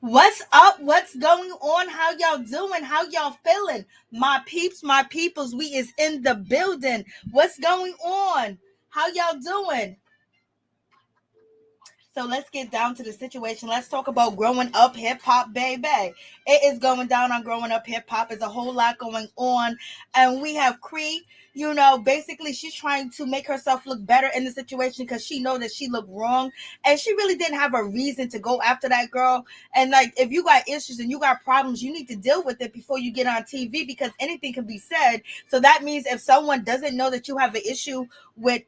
What's up? What's going on? How y'all doing? How y'all feeling? My peeps, my peoples, we is in the building. What's going on? How y'all doing? So let's get down to the situation. Let's talk about growing up hip hop, baby. It is going down on growing up hip hop. There's a whole lot going on. And we have Cree, basically she's trying to make herself look better in the situation because she knows that she looked wrong. And she really didn't have a reason to go after that girl. And like, if you got issues and you got problems, you need to deal with it before you get on TV because anything can be said. So that means if someone doesn't know that you have an issue with,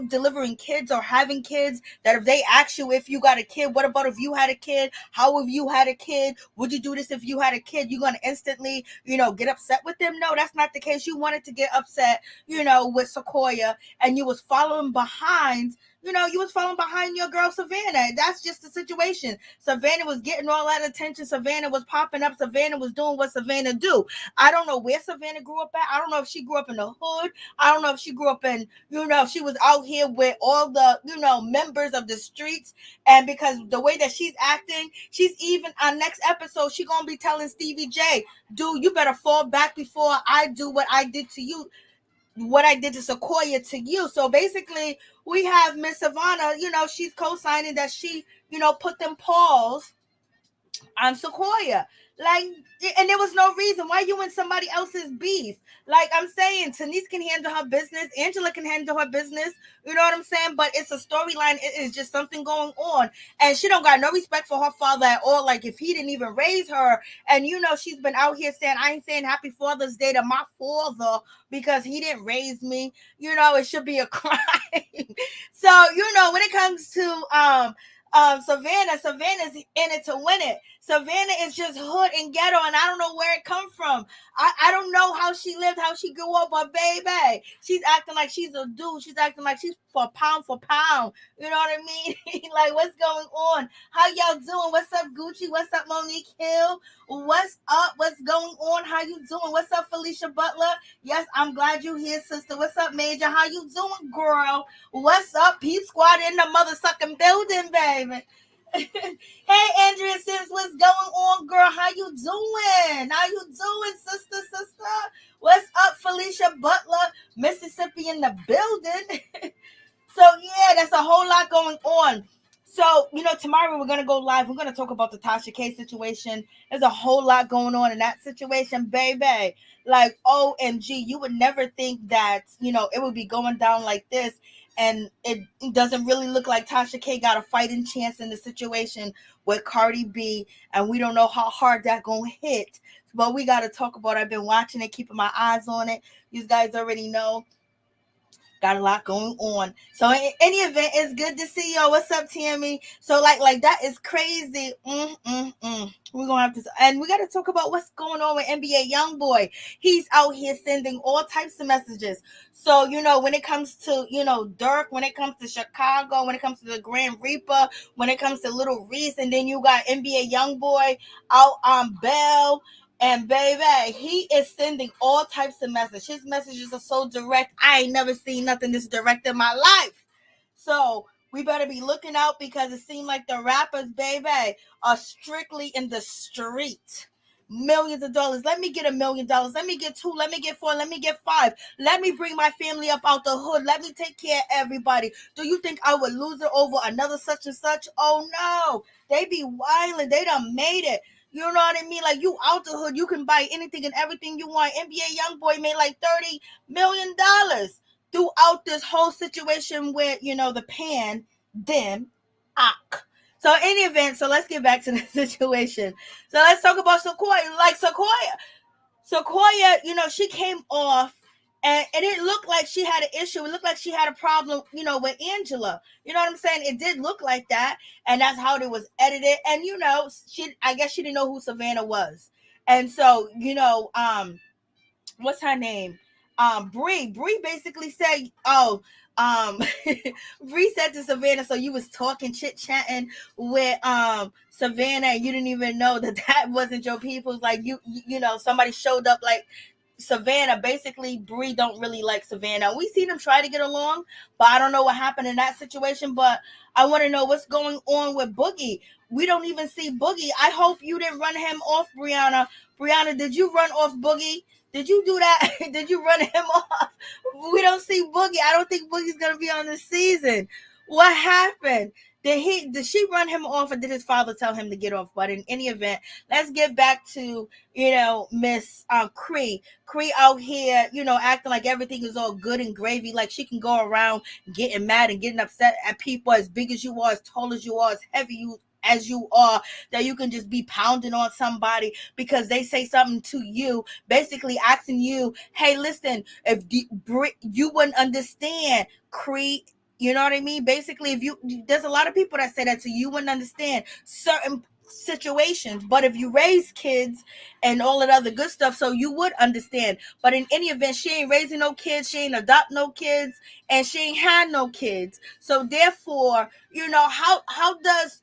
delivering kids or having kids, that if they ask you if you got a kid, what about if you had a kid? How have you had a kid? Would you do this if you had a kid? You're going to instantly, get upset with them? No, that's not the case. You wanted to get upset, with Sequoia, and you was following behind your girl Savannah. That's just the situation. Savannah was getting all that attention. Savannah was popping up. Savannah was doing what Savannah do. I don't know where Savannah grew up at. I don't know if she grew up in the hood. I don't know if she grew up in, if she was out here with all the, members of the streets. And because the way that she's acting, she's even on next episode, she gonna be telling Stevie J, dude, you better fall back before I do what I did to you. What I did to Sequoia to you. So basically, we have Miss Savannah, she's co-signing that she, put them paws on Sequoia. Like, and there was no reason. Why you in somebody else's beef? Like I'm saying, Tanise can handle her business. Angela can handle her business. You know what I'm saying? But it's a storyline. It is just something going on. And she don't got no respect for her father at all. Like if he didn't even raise her. And she's been out here saying, I ain't saying happy Father's Day to my father because he didn't raise me. It should be a crime. So, when it comes to Savannah's in it to win it. Savannah is just hood and ghetto, and I don't know where it come from. I don't know how she lived, how she grew up, but baby, she's acting like she's a dude. She's acting like she's for pound. You know what I mean? Like, what's going on? How y'all doing? What's up, Gucci? What's up, Monique Hill? What's up? What's going on? How you doing? What's up, Felicia Butler? Yes, I'm glad you here, sister. What's up, Major? How you doing, girl? What's up, Peep Squad in the mother sucking building, baby? Hey, Andrea Sims, what's going on, girl? How you doing? How you doing, sister? What's up, Felicia Butler, Mississippi in the building? So, yeah, that's a whole lot going on. So, tomorrow we're going to go live. We're going to talk about the Tasha K situation. There's a whole lot going on in that situation, baby. Like, OMG, you would never think that, it would be going down like this. And it doesn't really look like Tasha K got a fighting chance in the situation with Cardi B. And we don't know how hard that going to hit. But we got to talk about it. I've been watching it, keeping my eyes on it. You guys already know. Got a lot going on. So in any event, it's good to see y'all. What's up, Tammy? So like that is crazy. We're gonna have to, and we got to talk about what's going on with NBA YoungBoy. He's out here sending all types of messages. So when it comes to Dirk, when it comes to Chicago, when it comes to the Grand Reaper, when it comes to Little Reese, and then you got NBA YoungBoy out on Bell. And baby, he is sending all types of messages. His messages are so direct. I ain't never seen nothing this direct in my life. So we better be looking out because it seems like the rappers, baby, are strictly in the street. Millions of dollars. Let me get $1 million. Let me get 2. Let me get 4. Let me get 5. Let me bring my family up out the hood. Let me take care of everybody. Do you think I would lose it over another such and such? Oh no. They be wilding. They done made it. You know what I mean? Like, you out the hood, you can buy anything and everything you want. NBA YoungBoy made like $30 million. throughout this whole situation with, the pan, then, ak. So in any event, so let's get back to the situation. So let's talk about Sequoia. Like Sequoia, she came off and it didn't look like she had an issue. It looked like she had a problem, with Angela. You know what I'm saying? It did look like that. And that's how it was edited. And, I guess she didn't know who Savannah was. And so, what's her name? Bree basically said, oh, um, Bree said to Savannah, so you was talking, chit-chatting with, Savannah, and you didn't even know that wasn't your people's, like, somebody showed up, like, Savannah. Basically, Bree don't really like Savannah. We seen them try to get along, but I don't know what happened in that situation. But I want to know what's going on with Boogie. We don't even see Boogie. I hope you didn't run him off, Brianna. Brianna, did you run off Boogie? Did you do that? Did you run him off? We don't see Boogie. I don't think Boogie's gonna be on this season. What happened? Did she run him off, or did his father tell him to get off? But in any event, let's get back to Miss Cree. Cree out here, acting like everything is all good and gravy, like she can go around getting mad and getting upset at people as big as you are, as tall as you are, as heavy as you are, that you can just be pounding on somebody because they say something to you, basically asking you, hey, listen, if you wouldn't understand, Cree. You know what I mean? Basically, there's a lot of people that say that to you, you wouldn't understand certain situations, but if you raise kids and all that other good stuff, so you would understand. But in any event, she ain't raising no kids, she ain't adopt no kids, and she ain't had no kids. So therefore, how does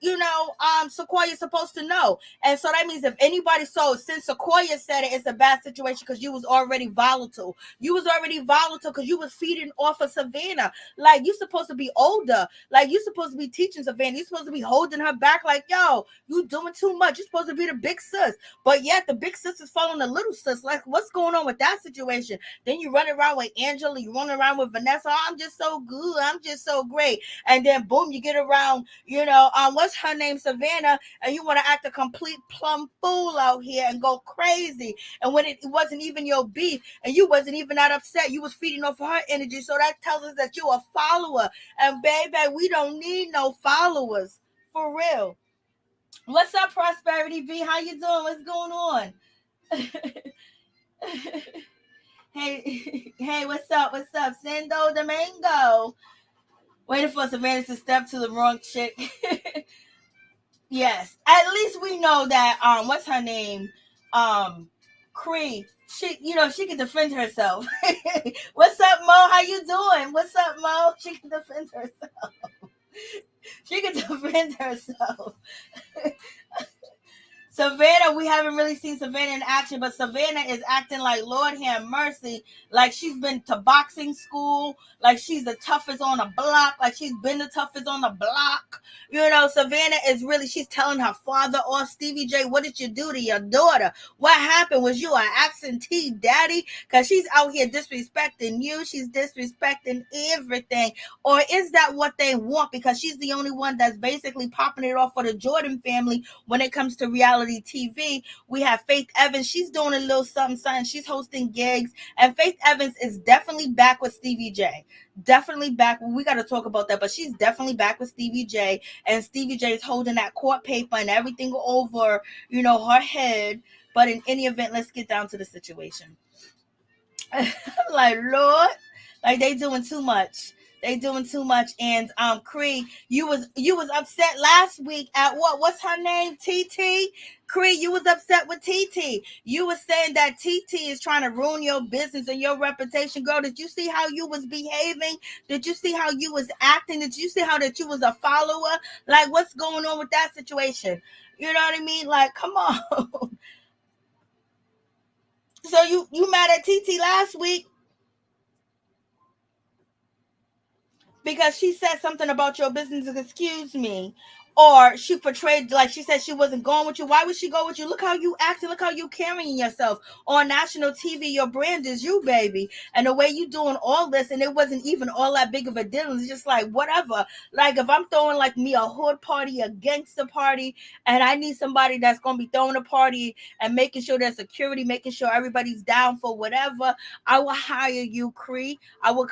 Sequoia supposed to know? And so that means if anybody, so since Sequoia said it, it's a bad situation because you was already volatile. You was already volatile because you was feeding off of Savannah. Like, you supposed to be older. Like, you supposed to be teaching Savannah. You supposed to be holding her back like, yo, you doing too much. You're supposed to be the big sis. But yet the big sis is following the little sis. Like, what's going on with that situation? Then you run around with Angela. You run around with Vanessa. Oh, I'm just so good. I'm just so great. And then boom, you get around, what's her name, Savannah, and you want to act a complete plum fool out here and go crazy. And when it wasn't even your beef, and you wasn't even that upset, you was feeding off of her energy. So that tells us that you a follower. And baby, we don't need no followers. For real. What's up, Prosperity V? How you doing? What's going on? hey, what's up? What's up? Sendo Domingo. Waiting for Savannah to step to the wrong chick. Yes. At least we know that what's her name? Cree. She can defend herself. What's up, Mo? How you doing? What's up, Mo? She can defend herself. She can defend herself. Savannah, we haven't really seen Savannah in action, but Savannah is acting like, Lord have mercy, like she's been to boxing school, like she's the toughest on the block, like she's been the toughest on the block. Savannah is really, she's telling her father off. Stevie J, what did you do to your daughter? What happened? Was you an absentee daddy? Because she's out here disrespecting you. She's disrespecting everything. Or is that what they want? Because she's the only one that's basically popping it off for the Jordan family when it comes to reality TV. We have Faith Evans. She's doing a little something. She's hosting gigs. And Faith Evans is definitely back with Stevie J. Definitely back. We got to talk about that. But she's definitely back with Stevie J. And Stevie J is holding that court paper and everything over, her head. But in any event, let's get down to the situation. Like, Lord, like they doing too much. They doing too much. And Cree, you was upset last week at what's her name? TT. Cree, you was upset with TT. You was saying that TT is trying to ruin your business and your reputation. Girl, did you see how you was behaving? Did you see how you was acting? Did you see how that you was a follower? Like, what's going on with that situation? You know what I mean? Like, come on. So you mad at TT last week because she said something about your business? Excuse me. or she portrayed like she said she wasn't going with you. Why would she go with you? Look how you acting. Look how you carrying yourself on national TV. Your brand is you, baby, and the way you doing all this, and it wasn't even all that big of a deal. It's just like whatever. Like if I'm throwing like me a hood party, a gangster party, and I need somebody that's gonna be throwing a party and making sure there's security, making sure everybody's down for whatever, I will hire you, Cree. I will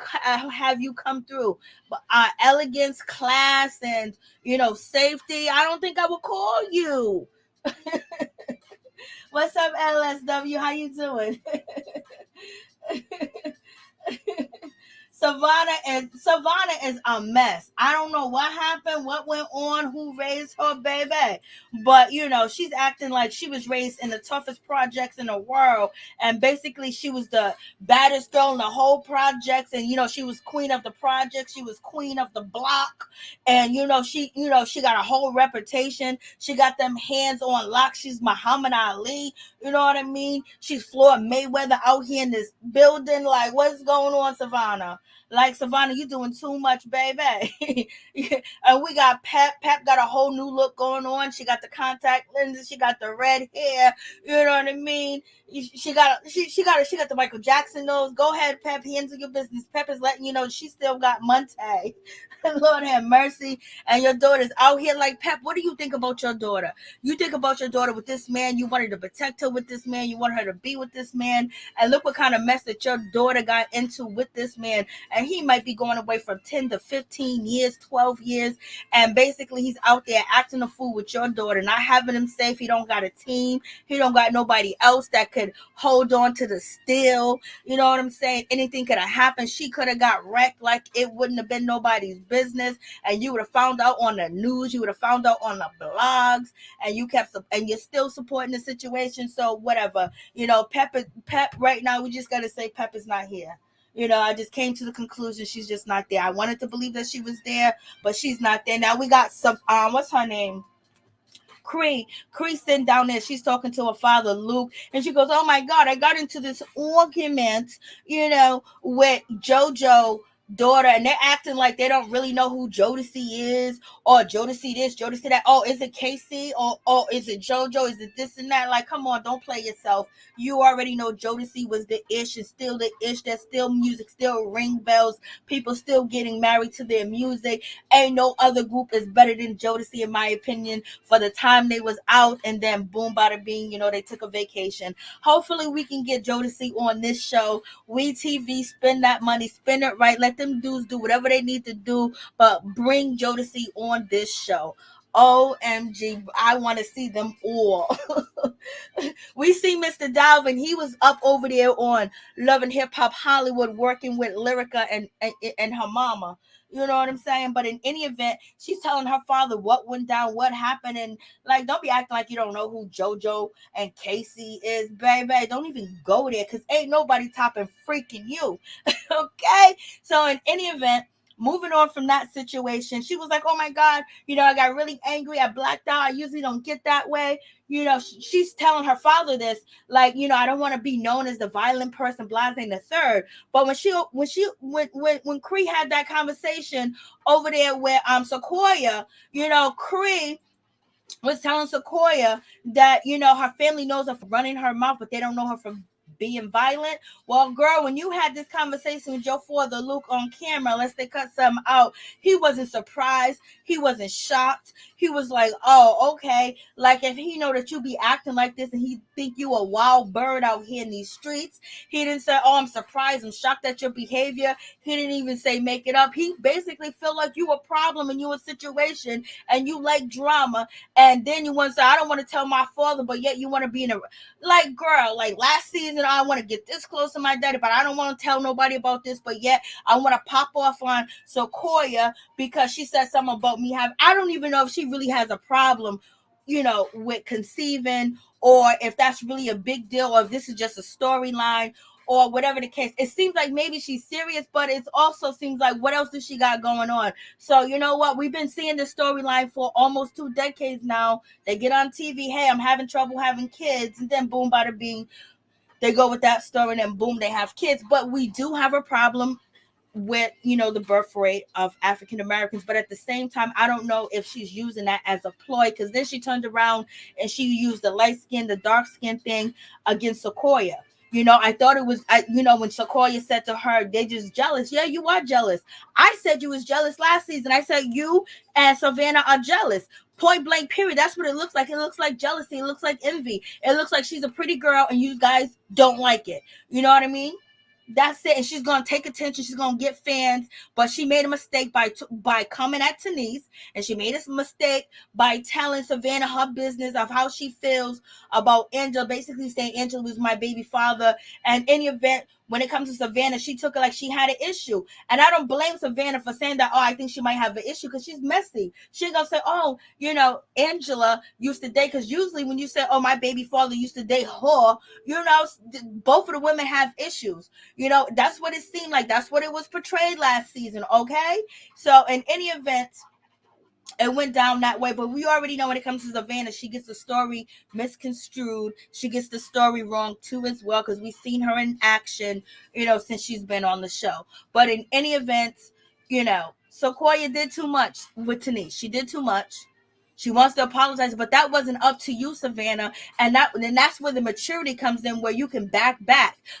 have you come through. But elegance, class, and safety, I don't think I would call you. What's up, LSW? How you doing? Savannah is a mess. I don't know what happened, what went on, who raised her baby. But she's acting like she was raised in the toughest projects in the world. And basically she was the baddest girl in the whole projects. And she was queen of the project. She was queen of the block. And she got a whole reputation. She got them hands on lock. She's Muhammad Ali. You know what I mean? She's Floyd Mayweather out here in this building. Like, what's going on, Savannah? Like, Savannah, you doing too much, baby. And we got Pep. Pep got a whole new look going on. She got the contact lenses. She got the red hair. You know what I mean? She got the Michael Jackson nose. Go ahead, Pep. Handle your business. Pep is letting you know she still got Monte. Lord have mercy. And your daughter's out here like, Pep, what do you think about your daughter? You think about your daughter with this man. You wanted to protect her with this man. You want her to be with this man. And look what kind of mess that your daughter got into with this man. And he might be going away from 10 to 15 years, 12 years. And basically he's out there acting a fool with your daughter, not having him safe. He don't got a team. He don't got nobody else that could hold on to the steel. You know what I'm saying? Anything could have happened. She could have got wrecked like it wouldn't have been nobody's business. And you would have found out on the news. You would have found out on the blogs. And you're still supporting the situation. So whatever. Pep right now, we just got to say Pep is not here. I just came to the conclusion she's just not there. I wanted to believe that she was there, but she's not there. Now we got some, what's her name? Cree sitting down there. She's talking to her father, Luke, and she goes, oh my God, I got into this argument, with JoJo daughter, and they're acting like they don't really know who Jodeci is, or Jodeci this, Jodeci that. Oh, is it Casey, or is it JoJo? Is it this and that? Like, come on, don't play yourself. You already know Jodeci was the ish, and still the ish. There's still music, still ring bells, people still getting married to their music. Ain't no other group is better than Jodeci, in my opinion, for the time they was out, and then boom, bada bing, they took a vacation. Hopefully we can get Jodeci on this show. We TV, spend that money, spend it right. Let them dudes do whatever they need to do, but bring Jodeci on this show. OMG, I want to see them all. We see Mr. Dalvin. He was up over there on Love and Hip Hop Hollywood working with Lyrica and her mama. You know what I'm saying? But in any event, she's telling her father what went down, what happened. And like, don't be acting like you don't know who JoJo and Casey is, baby. Don't even go there, because ain't nobody topping freaking you. Okay? So in any event, moving on from that situation, she was like, oh my God, I got really angry. I blacked out. I usually don't get that way. She's telling her father this, like, I don't want to be known as the violent person, blase the third. But when Cree had that conversation over there with Sequoia, Cree was telling Sequoia that, her family knows her for running her mouth, but they don't know her for being violent. Well, girl, when you had this conversation with your father, Luke, on camera, unless they cut something out, he wasn't surprised. He wasn't shocked. He was like, oh, okay. Like, if he know that you be acting like this and he think you a wild bird out here in these streets, he didn't say, oh, I'm surprised, I'm shocked at your behavior. He didn't even say make it up. He basically feel like you a problem and you a situation and you like drama. And then you want to say, I don't want to tell my father, but yet you want to be in a, like, girl, like last season, I want to get this close to my daddy, but I don't want to tell nobody about this, but yet I want to pop off on Sequoia because she said something about me. I don't even know if she really has a problem, with conceiving, or if that's really a big deal, or if this is just a storyline, or whatever the case. It seems like maybe she's serious, but it also seems like, what else does she got going on? So you know what? We've been seeing this storyline for almost 2 decades now. They get on TV, hey, I'm having trouble having kids, and then boom, bada bing, they go with that story, and then boom, they have kids. But we do have a problem with the birth rate of African Americans. But at the same time, I don't know if she's using that as a ploy, because then she turned around and she used the light skin, the dark skin thing against Sequoia. I thought it was, when Sequoia said to her, they just jealous. Yeah, you are jealous. I said you was jealous last season. I said you and Savannah are jealous. Point blank, period. That's what it looks like. It looks like jealousy. It looks like envy. It looks like she's a pretty girl and you guys don't like it. You know what I mean? That's it. And she's gonna take attention. She's gonna get fans. But she made a mistake by coming at Tanise, and she made a mistake by telling Savannah her business of how she feels about Angela. Basically saying Angela was my baby father. And in the event, when it comes to Savannah, she took it like she had an issue. And I don't blame Savannah for saying that. Oh, I think she might have an issue, because she's messy. She ain't gonna say, oh, Angela used to date. Because usually when you say, oh, my baby father used to date her, both of the women have issues. That's what it seemed like. That's what it was portrayed last season. Okay. So in any event, it went down that way. But we already know when it comes to Savannah, she gets the story misconstrued. She gets the story wrong too as well, because we've seen her in action, since she's been on the show. But in any event, Sequoia did too much with Tanise. She did too much. She wants to apologize, but that wasn't up to you, Savannah. And that's where the maturity comes in, where you can back.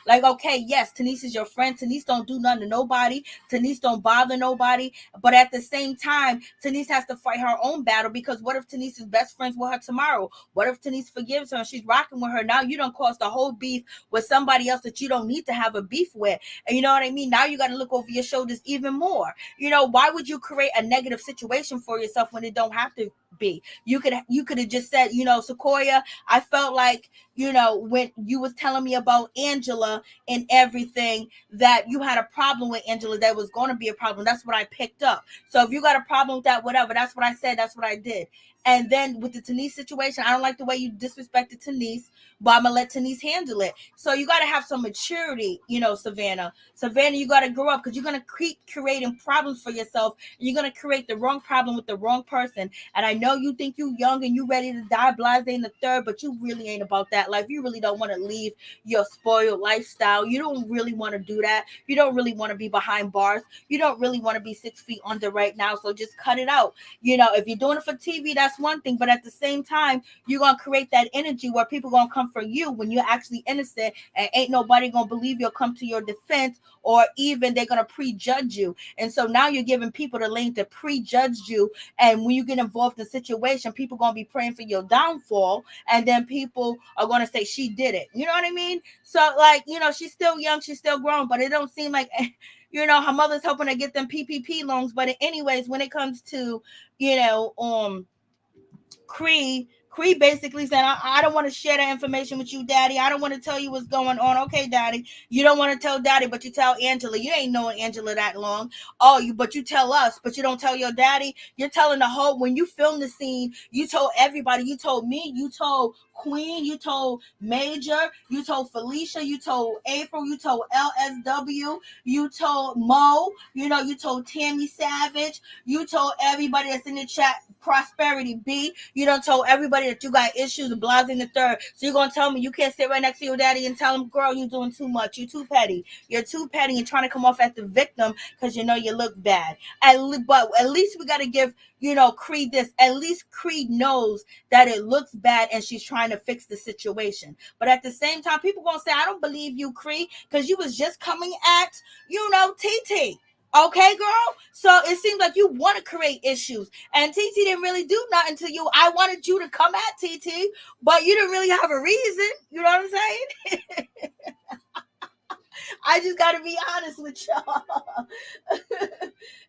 Like, okay, yes, Tanise is your friend. Tanise don't do nothing to nobody. Tanise don't bother nobody. But at the same time, Tanise has to fight her own battle, because what if Tanise is best friends with her tomorrow? What if Tanise forgives her and she's rocking with her? Now you don't cause the whole beef with somebody else that you don't need to have a beef with. And you know what I mean? Now you got to look over your shoulders even more. Why would you create a negative situation for yourself when it don't have to be? You could have just said, Sequoia, I felt like, when you was telling me about Angela and everything, that you had a problem with Angela, that was going to be a problem. That's what I picked up. So if you got a problem with that, whatever, that's what I said, that's what I did. And then with the Tanise situation, I don't like the way you disrespected Tanise, but I'm gonna let Tanise handle it. So you got to have some maturity, Savannah. Savannah, you got to grow up, because you're going to keep creating problems for yourself. And you're going to create the wrong problem with the wrong person. And I know you think you young and you ready to die blase in the third, but you really ain't about that life. You really don't want to leave your spoiled lifestyle. You don't really want to do that. You don't really want to be behind bars. You don't really want to be 6 feet under right now. So just cut it out. If you're doing it for TV, that's one thing. But at the same time, you're going to create that energy where people going to come for you when you're actually innocent, and ain't nobody going to believe you'll come to your defense, or even they're going to prejudge you. And so now you're giving people the lane to prejudge you. And when you get involved in a situation, people going to be praying for your downfall. And then people are going to say she did it. You know what I mean? So like, she's still young, she's still grown, but it don't seem like, her mother's helping her get them PPP loans. But anyways, when it comes to, Cree basically said, I don't want to share that information with you, Daddy. I don't want to tell you what's going on. Okay, Daddy. You don't want to tell Daddy, but you tell Angela. You ain't knowing Angela that long. But you tell us, but you don't tell your daddy. You're telling the whole, when you filmed the scene, you told everybody. You told me, you told Queen, you told Major, you told Felicia, you told April, you told LSW, you told Mo, you told Tammy Savage, you told everybody that's in the chat, Prosperity B. You done told everybody that you got issues and blasting the third. So you're gonna tell me you can't sit right next to your daddy and tell him, girl, you're doing too much. You're too petty. You're too petty and trying to come off as the victim because you look bad. But at least we gotta give Cree this. At least Cree knows that it looks bad and she's trying to fix the situation. But at the same time, people gonna say, I don't believe you, Cree, because you was just coming at TT. Okay, girl? So it seems like you want to create issues. And TT didn't really do nothing to you. I wanted you to come at TT, but you didn't really have a reason. You know what I'm saying? I just got to be honest with y'all.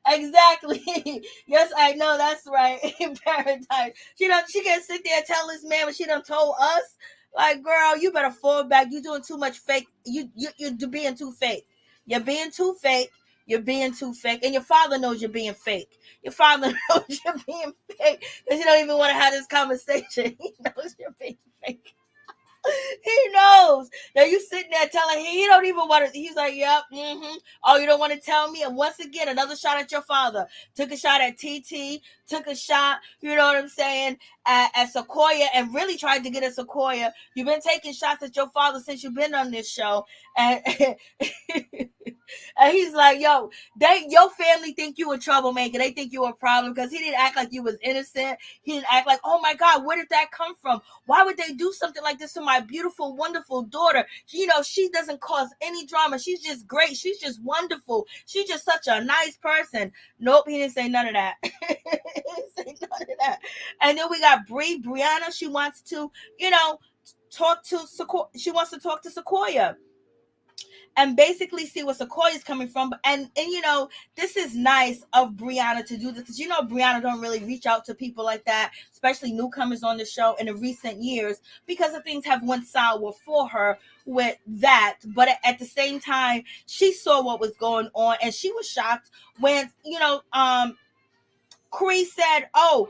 Exactly. Yes, I know. That's right. In paradise. She can't sit there and tell this man what she done told us. Like, girl, you better fall back. You doing too much fake. You're being too fake. You're being too fake. You're being too fake. And your father knows you're being fake. Your father knows you're being fake. Because you don't even want to have this conversation. He knows you're being fake. He knows that you sitting there telling him, he don't even want to. He's like, yep, Oh, you don't want to tell me? And once again, another shot at your father. Took a shot at TT. Took a shot, you know what I'm saying, at Sequoia and really tried to get at Sequoia. You've been taking shots at your father since you've been on this show. And and he's like, yo, your family think you a troublemaker. They think you a problem because he didn't act like you was innocent. He didn't act like, oh my God, where did that come from? Why would they do something like this to my beautiful, wonderful daughter? She doesn't cause any drama. She's just great. She's just wonderful. She's just such a nice person. Nope, he didn't say none of that. He didn't say none of that. And then we got Brianna. She wants to, talk to Sequoia. She wants to talk to Sequoia and basically see where Sequoia's coming from. And this is nice of Brianna to do this because Brianna don't really reach out to people like that, especially newcomers on the show in the recent years, because of things have went sour for her with that. But at the same time, she saw what was going on and she was shocked when Cree said, oh,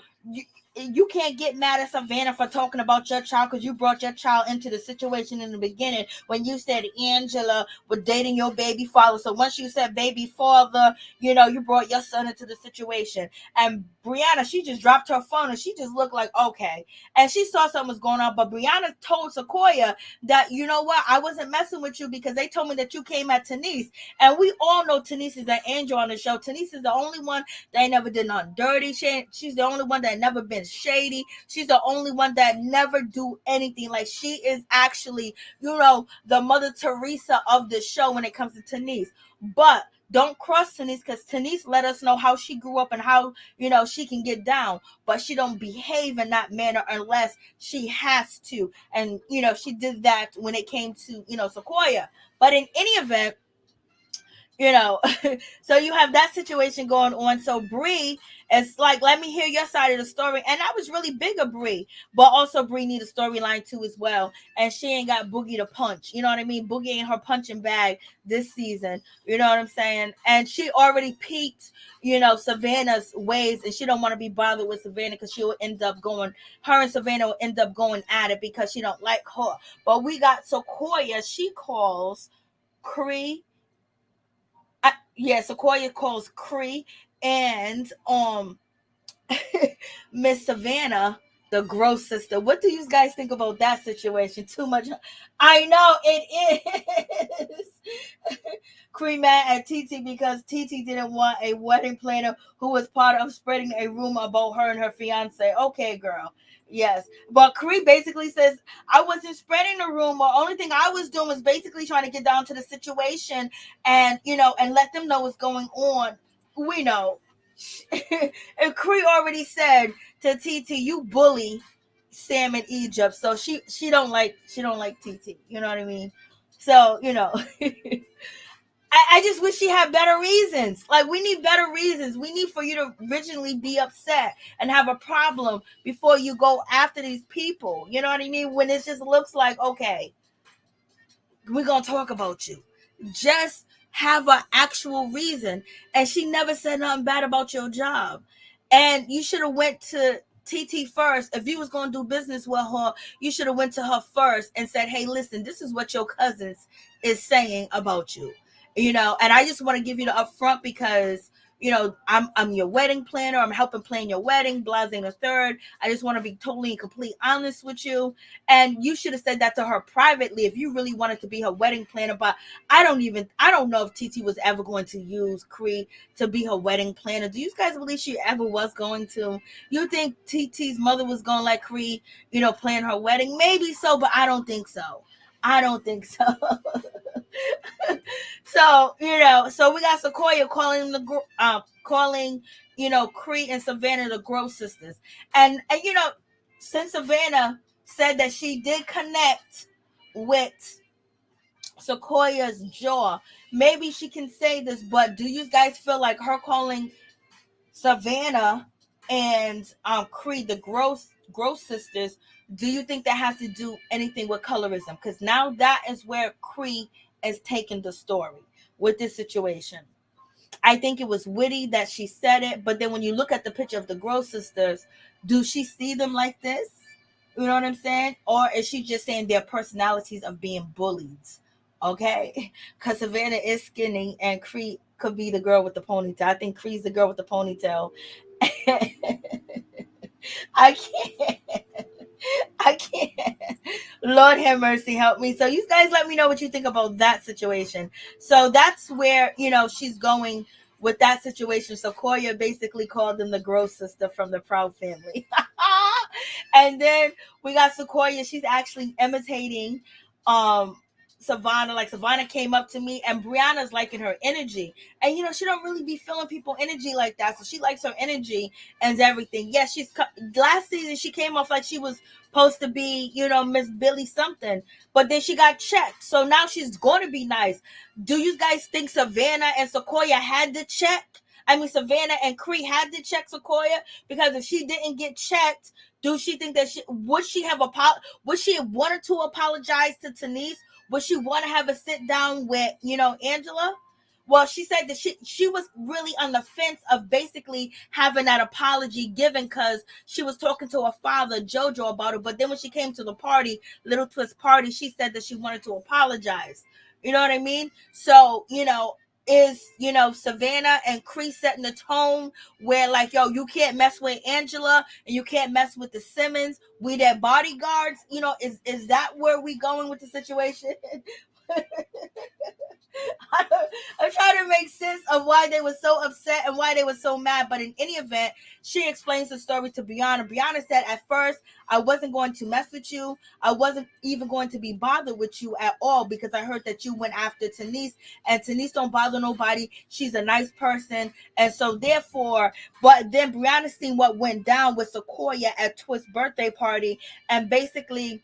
you can't get mad at Savannah for talking about your child because you brought your child into the situation in the beginning when you said Angela was dating your baby father. So once you said baby father, you brought your son into the situation. And Brianna, she just dropped her phone and she just looked like, okay. And she saw something was going on. But Brianna told Sequoia that, you know what, I wasn't messing with you because they told me that you came at Tanise. And we all know Tanise is an angel on the show. Tanise is the only one that ain't never did nothing dirty. She's the only one that never been shady. She's the only one that never do anything. Like, she is actually, the Mother Teresa of the show when it comes to Tanise. But don't cross Tanise because Tanise let us know how she grew up and how, she can get down. But she don't behave in that manner unless she has to. And, she did that when it came to, Sequoia. But in any event, so you have that situation going on. So Bree is like, let me hear your side of the story. And I was really big of Bree, but also Bree need a storyline too as well. And she ain't got Boogie to punch. You know what I mean? Boogie ain't her punching bag this season. You know what I'm saying? And she already peaked, Savannah's ways, and she don't want to be bothered with Savannah because she will end up going, her and Savannah will end up going at it because she don't like her. But we got Sequoia. She calls Cree. Sequoia calls Cree and Miss Savannah the gross sister. What do you guys think about that situation? Too much. I know it is. Cree mad at TT because TT didn't want a wedding planner who was part of spreading a rumor about her and her fiance. Okay, girl. Yes. But Cree basically says, I wasn't spreading the rumor. Only thing I was doing was basically trying to get down to the situation and, and let them know what's going on. We know. And Cree already said to TT, you bully Sam in Egypt. So she don't like TT. You know what I mean? So, I just wish she had better reasons. Like, we need better reasons. We need for you to originally be upset and have a problem before you go after these people. You know what I mean? When it just looks like, okay, we're going to talk about you. Just have an actual reason. And she never said nothing bad about your job. And you should have went to TT first. If you was going to do business with her, you should have went to her first and said, hey, listen, this is what your cousins is saying about you. And I just want to give you the upfront because, I'm your wedding planner. I'm helping plan your wedding, blasing the third. I just want to be totally and complete honest with you. And you should have said that to her privately if you really wanted to be her wedding planner. But I don't know if TT was ever going to use Cree to be her wedding planner. Do you guys believe she ever was going to? You think TT's mother was going to let Cree, plan her wedding? Maybe so, but I don't think so. So, so we got Sequoia calling Cree and Savannah the Gross sisters. And since Savannah said that she did connect with Sequoia's jaw, maybe she can say this, but do you guys feel like her calling Savannah and Cree the gross sisters, do you think that has to do anything with colorism? Because now that is where Cree is taking the story with this situation. I think it was witty that she said it, but then when you look at the picture of the gross sisters, do she see them like this? You know what I'm saying? Or is she just saying their personalities of being bullied? Okay? Because Savannah is skinny and Cree could be the girl with the ponytail. I think Cree's the girl with the ponytail. I can't. I can't. Lord have mercy, help me. So you guys let me know what you think about that situation. So that's where, she's going with that situation. Sequoia basically called them the Gross sister from the Proud family. And then we got Sequoia. She's actually imitating Savannah. Like Savannah came up to me and Brianna's liking her energy. And she don't really be feeling people energy like that. So she likes her energy and everything. Yes, last season she came off like she was supposed to be, Miss Billy something. But then she got checked. So now she's going to be nice. Do you guys think Savannah and Sequoia had to check? I mean, Savannah and Cree had to check Sequoia, because if she didn't get checked, do she think that would she have wanted to apologize to Tanise? Would she want to have a sit down with, Angela? Well, she said that she was really on the fence of basically having that apology given, because she was talking to her father, Jojo, about it. But then when she came to the party, Little Twist party, she said that she wanted to apologize. You know what I mean? So, is Savannah and Cree setting the tone where, like, yo, you can't mess with Angela and you can't mess with the Simmons, we their bodyguards? Is that where we going with the situation? I'm trying to make sense of why they were so upset and why they were so mad. But in any event, she explains the story to Brianna. Brianna said, at first, I wasn't going to mess with you. I wasn't even going to be bothered with you at all, because I heard that you went after Tanise, and Tanise don't bother nobody. She's a nice person. And so therefore, but then Brianna seen what went down with Sequoia at Twist's birthday party, and basically,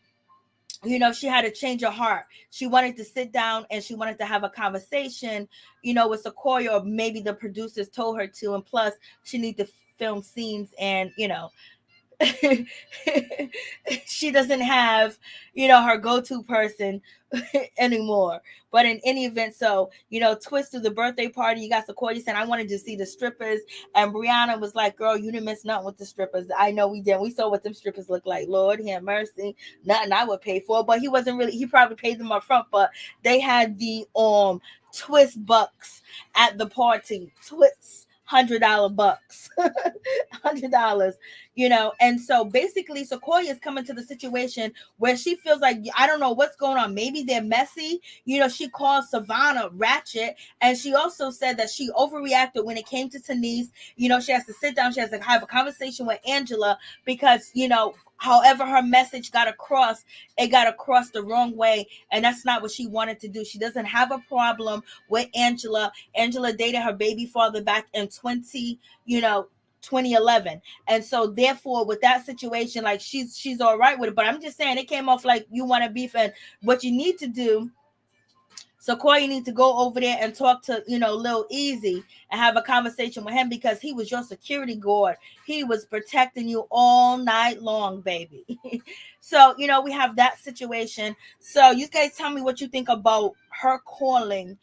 she had to change her heart. She wanted to sit down and she wanted to have a conversation, with Sequoia, or maybe the producers told her to. And plus, she needed to film scenes, and, she doesn't have, her go-to person anymore. But in any event, so, Twist to the birthday party, you got Sequoia saying, I wanted to see the strippers. And Brianna was like, girl, you didn't miss nothing with the strippers. I know we did. We saw what them strippers look like. Lord have mercy. Nothing I would pay for. But he probably paid them up front. But they had the Twist bucks at the party. Twist $100 bucks. $100. And so basically Sequoia is coming to the situation where she feels like, I don't know what's going on. Maybe they're messy. She called Savannah ratchet, and she also said that she overreacted when it came to Tanise. She has to sit down, she has to have a conversation with Angela, because however her message got across, it got across the wrong way, and that's not what she wanted to do. She doesn't have a problem with Angela. Angela dated her baby father back in 2011. And so therefore, with that situation, like, she's all right with it. But I'm just saying, it came off like you want to beef. And what you need to do, Sequoia need to go over there and talk to, Lil Easy, and have a conversation with him, because he was your security guard. He was protecting you all night long, baby. So, we have that situation. So you guys tell me what you think about her calling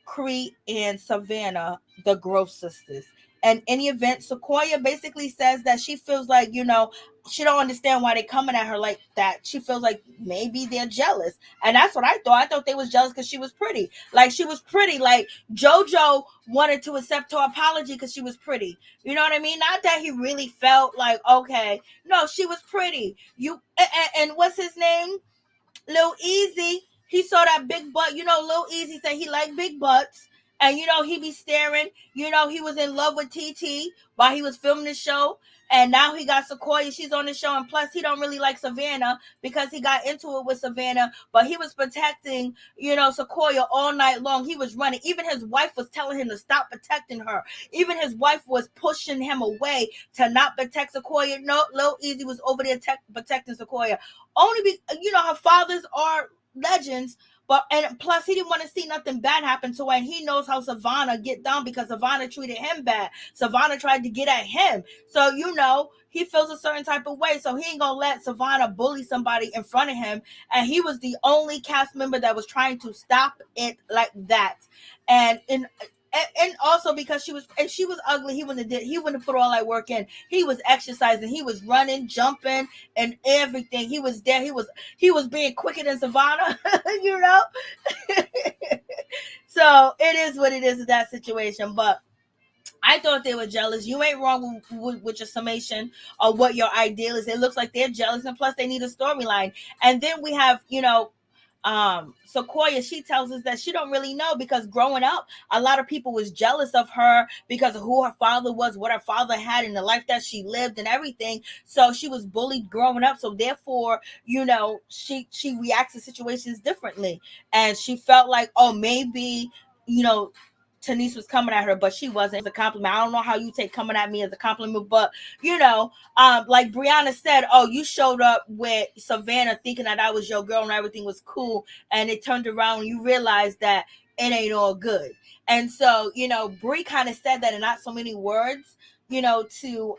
Cree and Savannah the Gross sisters. And in any event, Sequoia basically says that she feels like, she don't understand why they coming at her like that. She feels like maybe they're jealous. And that's what I thought. I thought they was jealous because she was pretty. Like, she was pretty. Like, JoJo wanted to accept her apology because she was pretty. You know what I mean? Not that he really felt like, okay. No, she was pretty. And what's his name? Lil Easy, he saw that big butt. Lil Easy said he liked big butts. And, he be staring. He was in love with TT while he was filming the show. And now he got Sequoia. She's on the show. And plus, he don't really like Savannah because he got into it with Savannah. But he was protecting, Sequoia all night long. He was running. Even his wife was telling him to stop protecting her. Even his wife was pushing him away to not protect Sequoia. No, Lil Easy was over there protecting Sequoia. Only her fathers are legends. But, and plus, he didn't want to see nothing bad happen to her. And he knows how Savannah get down, because Savannah treated him bad. Savannah tried to get at him. So, he feels a certain type of way. So he ain't going to let Savannah bully somebody in front of him. And he was the only cast member that was trying to stop it like that. And also because she was ugly, he wouldn't have put all that work in. He was exercising, he was running, jumping, and everything. He was there. He was being quicker than Savannah, So it is what it is in that situation. But I thought they were jealous. You ain't wrong with your summation of what your ideal is. It looks like they're jealous, and plus they need a storyline. And then we have, Sequoia. She tells us that she don't really know, because growing up, a lot of people was jealous of her because of who her father was, what her father had, and the life that she lived, and everything. So she was bullied growing up. So therefore, she reacts to situations differently, and she felt like, oh, maybe, you know Tanise was coming at her, but she wasn't. It was a compliment. I don't know how you take coming at me as a compliment, but like Brianna said, oh, you showed up with Savannah thinking that I was your girl and everything was cool, and it turned around and you realized that it ain't all good. And so, Bree kind of said that in not so many words, to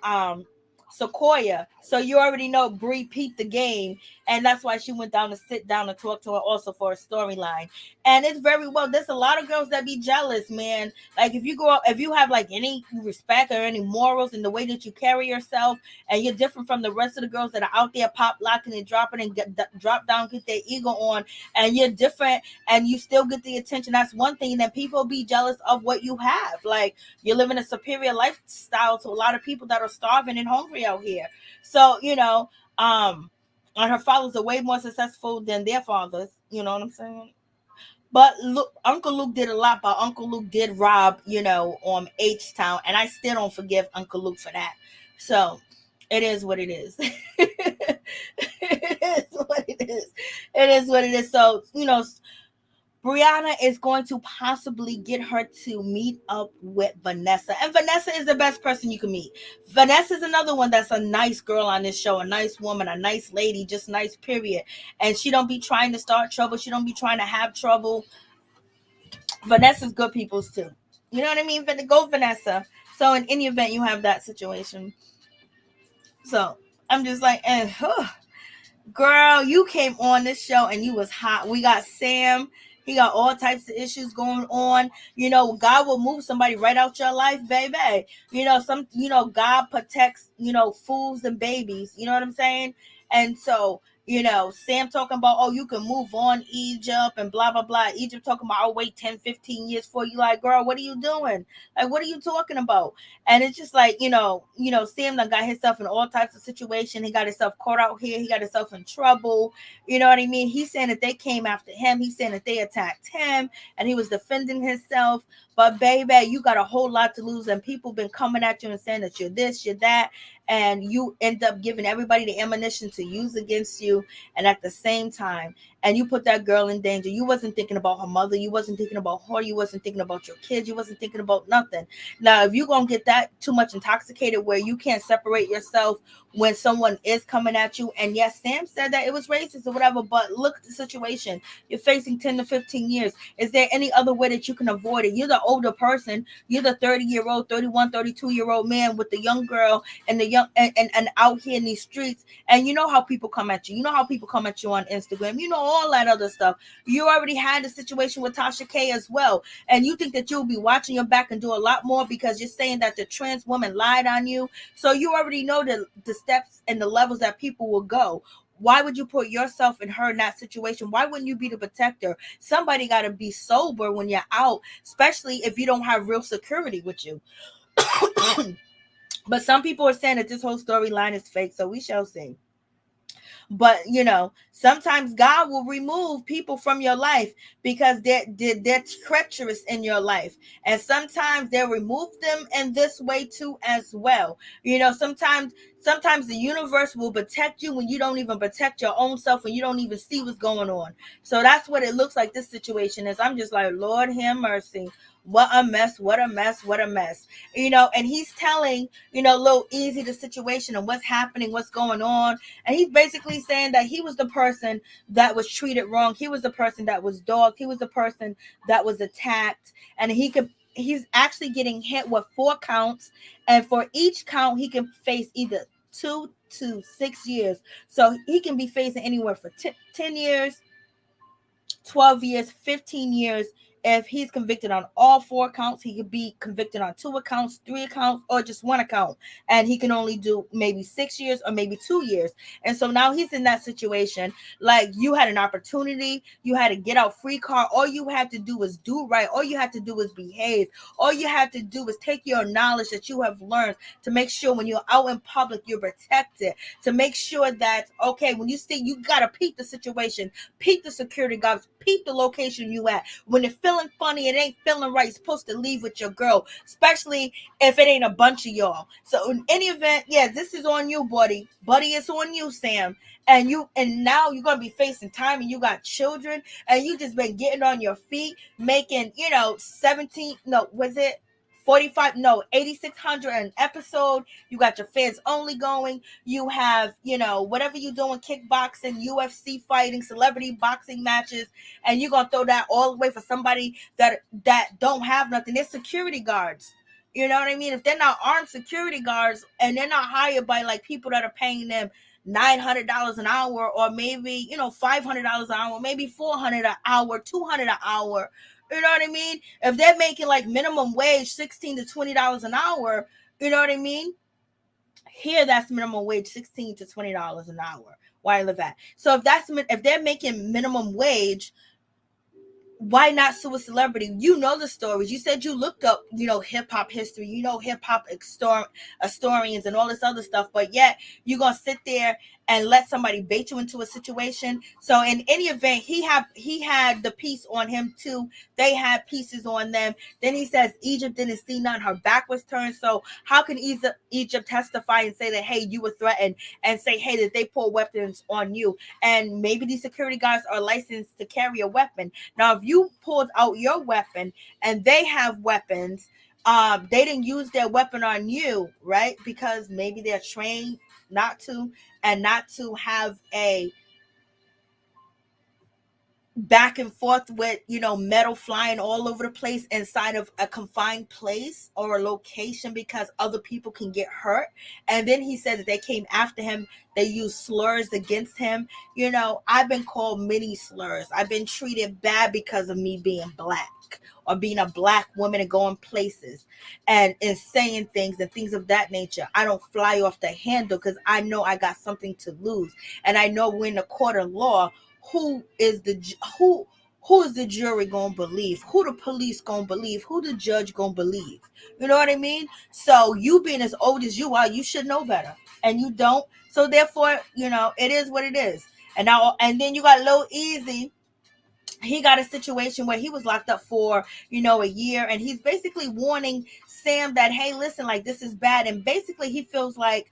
Sequoia. So you already know Bree peeped the game, and that's why she went down to sit down and talk to her also for a storyline. And it's very well. There's a lot of girls that be jealous, man. Like if you have like any respect or any morals in the way that you carry yourself, and you're different from the rest of the girls that are out there pop locking and dropping and drop down, get their ego on, and you're different and you still get the attention. That's one thing. That people be jealous of what you have. Like you're living a superior lifestyle to a lot of people that are starving and hungry out here. So and her fathers are way more successful than their fathers. You know what I'm saying? But look, Uncle Luke did a lot, but Uncle Luke did rob, H Town, and I still don't forgive Uncle Luke for that. So it is what it is. It is what it is. It is what it is. So, Brianna is going to possibly get her to meet up with Vanessa. And Vanessa is the best person you can meet. Vanessa is another one that's a nice girl on this show, a nice woman, a nice lady, just nice, period. And she don't be trying to start trouble. She don't be trying to have trouble. Vanessa's good people's too. You know what I mean? Go Vanessa. So in any event, you have that situation. So I'm just like, girl, you came on this show and you was hot. We got Sam. He got all types of issues going on. God will move somebody right out your life, baby. God protects, fools and babies. You know what I'm saying? And so, Sam talking about, oh, you can move on Egypt and blah, blah, blah. Egypt talking about, I'll wait 10, 15 years for you. Like, girl, what are you doing? Like, what are you talking about? And it's just like, Sam done got himself in all types of situations. He got himself caught out here. He got himself in trouble. You know what I mean? He's saying that they came after him. He's saying that they attacked him and he was defending himself. But baby, you got a whole lot to lose, and people been coming at you and saying that you're this, you're that, and you end up giving everybody the ammunition to use against you. And at the same time, and you put that girl in danger. You wasn't thinking about her mother. You wasn't thinking about her. You wasn't thinking about your kids. You wasn't thinking about nothing. Now, if you're going to get that too much intoxicated where you can't separate yourself when someone is coming at you, and yes, Sam said that it was racist or whatever, but look at the situation. You're facing 10 to 15 years. Is there any other way that you can avoid it? You're the older person. You're the 30-year-old, 31, 32-year-old man with the young girl and the young and out here in these streets. And you know how people come at you. You know how people come at you on Instagram. You know all that other stuff. You already had a situation with Tasha K as well. And you think that you'll be watching your back and do a lot more because you're saying that the trans woman lied on you. So you already know the steps and the levels that people will go. Why would you put yourself and her in that situation? Why wouldn't you be the protector? Somebody got to be sober when you're out, especially if you don't have real security with you. But some people are saying that this whole storyline is fake, so we shall see. But sometimes God will remove people from your life because they're treacherous in your life, and sometimes they'll remove them in this way too as well. Sometimes the universe will protect you when you don't even protect your own self and you don't even see what's going on. So that's what it looks like this situation is. I'm just like, Lord have mercy. What a mess, what a mess, what a mess. And he's telling, Lil Easy the situation and what's happening, what's going on. And he's basically saying that he was the person that was treated wrong. He was the person that was dogged. He was the person that was attacked. And he's actually getting hit with 4 counts. And for each count, he can face either 2 to 6 years. So he can be facing anywhere for 10 years, 12 years, 15 years, if he's convicted on all 4 counts, he could be convicted on 2 accounts, 3 accounts, or just 1 account. And he can only do maybe 6 years or maybe 2 years. And so now he's in that situation. Like, you had an opportunity, you had a get out free card. All you had to do was do right. All you had to do was behave. All you had to do was take your knowledge that you have learned to make sure when you're out in public, you're protected. To make sure that, okay, when you see, you got to peep the situation, peep the security guards, peep the location you at. When it's feeling funny, it ain't feeling right, you're supposed to leave with your girl, especially if it ain't a bunch of y'all. So in any event, yeah, this is on you, buddy. Buddy, it's on you, Sam. And now you're gonna be facing time, and you got children, and you just been getting on your feet, making 17, no, was it 45, no, 8,600 an episode. You got your fans only going. You have, whatever you doing, kickboxing, UFC fighting, celebrity boxing matches, and you're gonna throw that all away for somebody that don't have nothing. They're security guards. You know what I mean? If they're not armed security guards, and they're not hired by like people that are paying them $900 an hour, or maybe $500 an hour, maybe $400 an hour, $200 an hour. You know what I mean? If they're making like minimum wage $16 to $20 an hour, you know what I mean? Here, that's minimum wage $16 to $20 an hour where I live at. So if they're making minimum wage, why not sue a celebrity? You know the stories. You said you looked up, hip hop history, hip hop historians and all this other stuff, but yet you're gonna sit there and let somebody bait you into a situation. So in any event, he had the piece on him too. They had pieces on them. Then he says Egypt didn't see none. Her back was turned. So how can Egypt testify and say that, hey, you were threatened, and say, hey, that they pulled weapons on you? And maybe these security guards are licensed to carry a weapon. Now, if you pulled out your weapon and they have weapons, they didn't use their weapon on you, right? Because maybe they're trained not to, and not to have a back and forth with metal flying all over the place inside of a confined place or a location, because other people can get hurt. And then he said that they came after him, they used slurs against him. I've been called many slurs. I've been treated bad because of me being black or being a black woman and going places and saying things and things of that nature. I don't fly off the handle because I know I got something to lose, and I know we're in the court of law. Who is the jury gonna believe? Who the police gonna believe? Who the judge gonna believe? You know what I mean? So you being as old as you are, you should know better, and you don't. So therefore, it is what it is. And then you got Lil Easy. He got a situation where he was locked up for a year, and he's basically warning Sam that, hey, listen, like, this is bad. And basically he feels like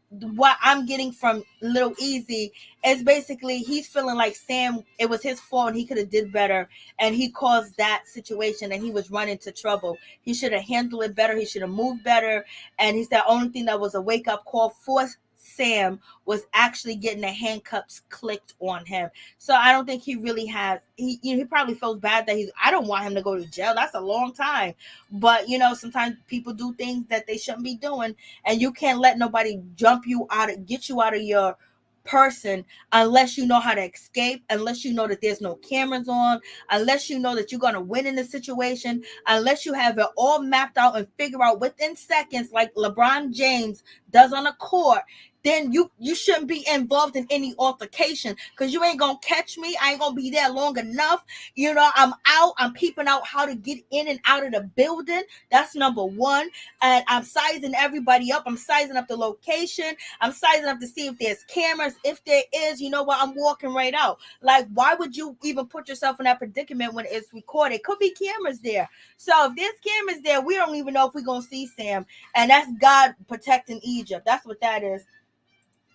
what I'm getting from Lil Easy is basically he's feeling like Sam, it was his fault and he could have did better, and he caused that situation and he was running into trouble. He should have handled it better. He should have moved better. And he said the only thing that was a wake-up call for Sam was actually getting the handcuffs clicked on him. So I don't think he really has. He probably feels bad that I don't want him to go to jail. That's a long time. But sometimes people do things that they shouldn't be doing, and you can't let nobody get you out of your person unless you know how to escape, unless you know that there's no cameras on, unless you know that you're going to win in the situation, unless you have it all mapped out and figure out within seconds like LeBron James does on a court. Then you shouldn't be involved in any altercation, because you ain't gonna catch me. I ain't gonna be there long enough. I'm peeping out how to get in and out of the building. That's number one. And I'm sizing everybody up. I'm sizing up the location. I'm sizing up to see if there's cameras. If there is, you know what, I'm walking right out. Like, why would you even put yourself in that predicament when it's recorded? Could be cameras there. So if there's cameras there, we don't even know if we're gonna see Sam. And that's God protecting Egypt. That's what that is.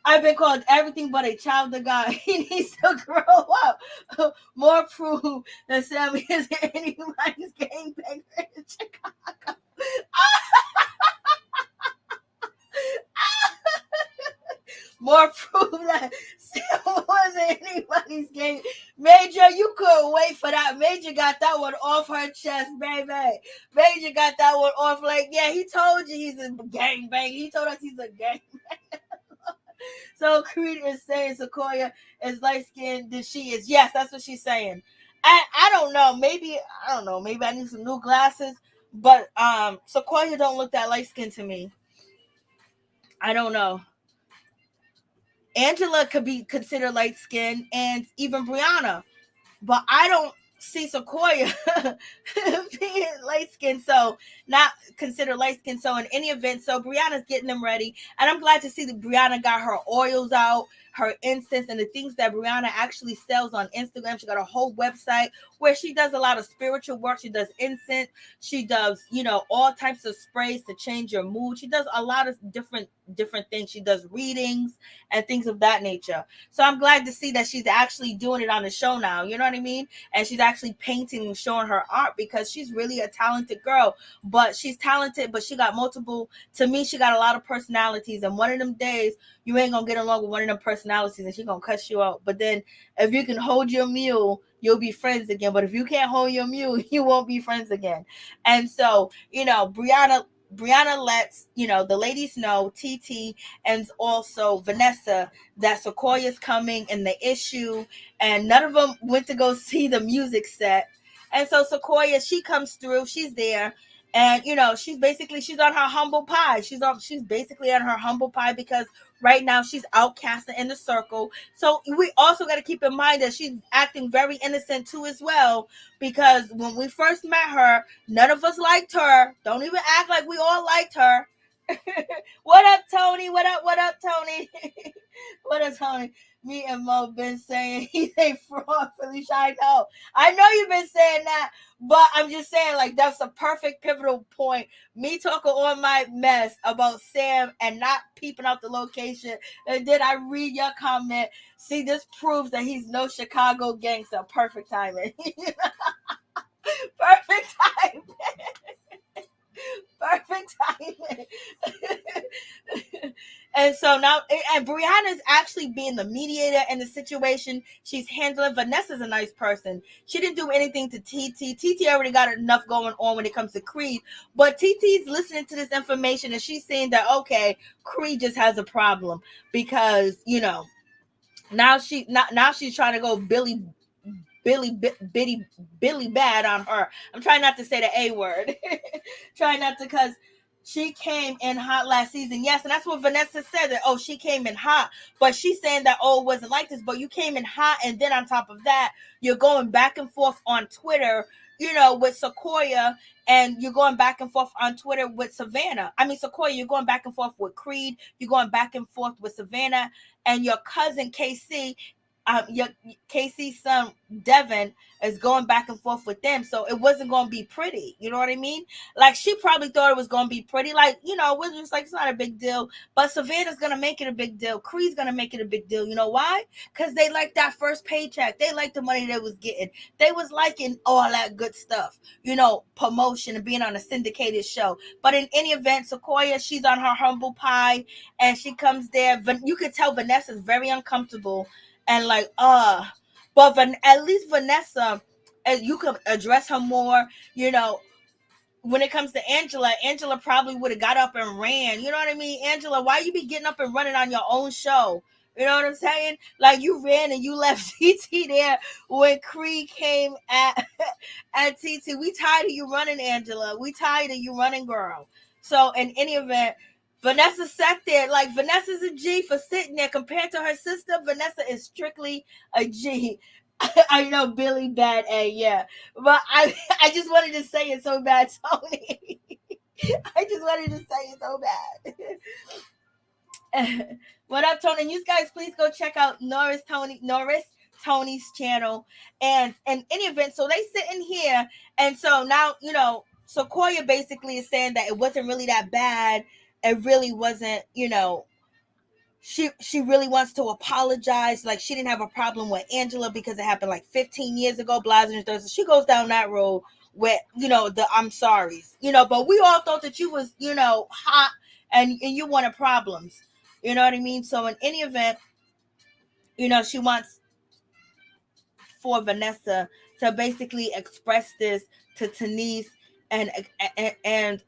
I've been called everything but a child of God. He needs to grow up. More proof that Sammy is anybody's gangbanger in Chicago. More proof that Sam wasn't anybody's gang. Major, you couldn't wait for that. Major got that one off her chest, baby. Major got that one off like, yeah, he told you he's a gangbang. He told us he's a gangbang. So Cree is saying Sequoia is light skinned than she is. Yes, that's what she's saying. I don't know. Maybe I don't know. Maybe I need some new glasses. But Sequoia don't look that light skinned to me. I don't know. Angela could be considered light skinned, and even Brianna. But I don't see Sequoia being light skinned, so not considered light skinned. So in any event, so Brianna's getting them ready, and I'm glad to see that Brianna got her oils out, her incense, and the things that Brianna actually sells on Instagram. She got a whole website where she does a lot of spiritual work. She does incense, she does, all types of sprays to change your mood. She does a lot of different things. She does readings and things of that nature. So I'm glad to see that she's actually doing it on the show now. You know what I mean? And she's actually painting and showing her art because she's really a talented girl. But she's talented, but she got multiple. To me, she got a lot of personalities. And one of them days, you ain't gonna get along with one of them personalities, and she gonna cuss you out. But then, if you can hold your mule, you'll be friends again. But if you can't hold your mule, you won't be friends again. And so, Brianna lets the ladies know, TT and also Vanessa, that Sequoia's coming and the issue, and none of them went to go see the music set. And so Sequoia, she comes through, she's there, and she's on her humble pie. She's basically on her humble pie because right now she's outcasted in the circle. So we also got to keep in mind that she's acting very innocent too as well, because when we first met her, none of us liked her. Don't even act like we all liked her. What up, Tony? What up, Tony? What up, Tony? Me and Mo been saying he's a fraud, Felicia. I know you've been saying that, but I'm just saying, like, that's a perfect pivotal point. Me talking on my mess about Sam and not peeping out the location, and then I read your comment. See, this proves that he's no Chicago gangster. Perfect timing. Perfect timing. Perfect timing. And so now, and Brianna's actually being the mediator in the situation. She's handling. Vanessa's a nice person. She didn't do anything to TT. TT already got enough going on when it comes to Cree. But TT's listening to this information and she's saying that, okay, Cree just has a problem because, now she's trying to go Billy bad on her. I'm trying not to say the A word. Trying not to, because she came in hot last season. Yes, and that's what Vanessa said, that, oh, she came in hot. But she's saying that, oh, it wasn't like this. But you came in hot, and then on top of that, you're going back and forth on Twitter, with Sequoia, and you're going back and forth on Twitter with Savannah. I mean, Sequoia, you're going back and forth with Creed. You're going back and forth with Savannah. And your cousin, KC, your Casey's son Devin is going back and forth with them, so it wasn't going to be pretty. You know what I mean? Like, she probably thought it was going to be pretty. Like, we're just like, it's not a big deal. But Savannah's going to make it a big deal. Cree's going to make it a big deal. You know why? Because they like that first paycheck. They like the money they was getting. They was liking all that good stuff. Promotion and being on a syndicated show. But in any event, Sequoia, she's on her humble pie, and she comes there. You could tell Vanessa's very uncomfortable. And like, but at least Vanessa, you could address her more. When it comes to Angela probably would have got up and ran. You know what I mean? Angela, why you be getting up and running on your own show? You know what I'm saying? Like, you ran and you left TT there when Cree came at TT. We tired of you running, Angela. We tired of you running, girl. So in any event, Vanessa sat there. Like, Vanessa's a G for sitting there. Compared to her sister, Vanessa is strictly a G. I know Billy bad A, yeah. But I just wanted to say it so bad, Tony. I just wanted to say it so bad. What up, Tony? And you guys, please go check out Norris Tony's channel. And in any event, so they sitting here, and so now, Sequoia basically is saying that it wasn't really that bad. It really wasn't, she really wants to apologize. Like, she didn't have a problem with Angela because it happened like 15 years ago. She goes down that road with, the I'm sorry's, but we all thought that you was, hot and you wanted problems. You know what I mean? So in any event, she wants for Vanessa to basically express this to Tanise and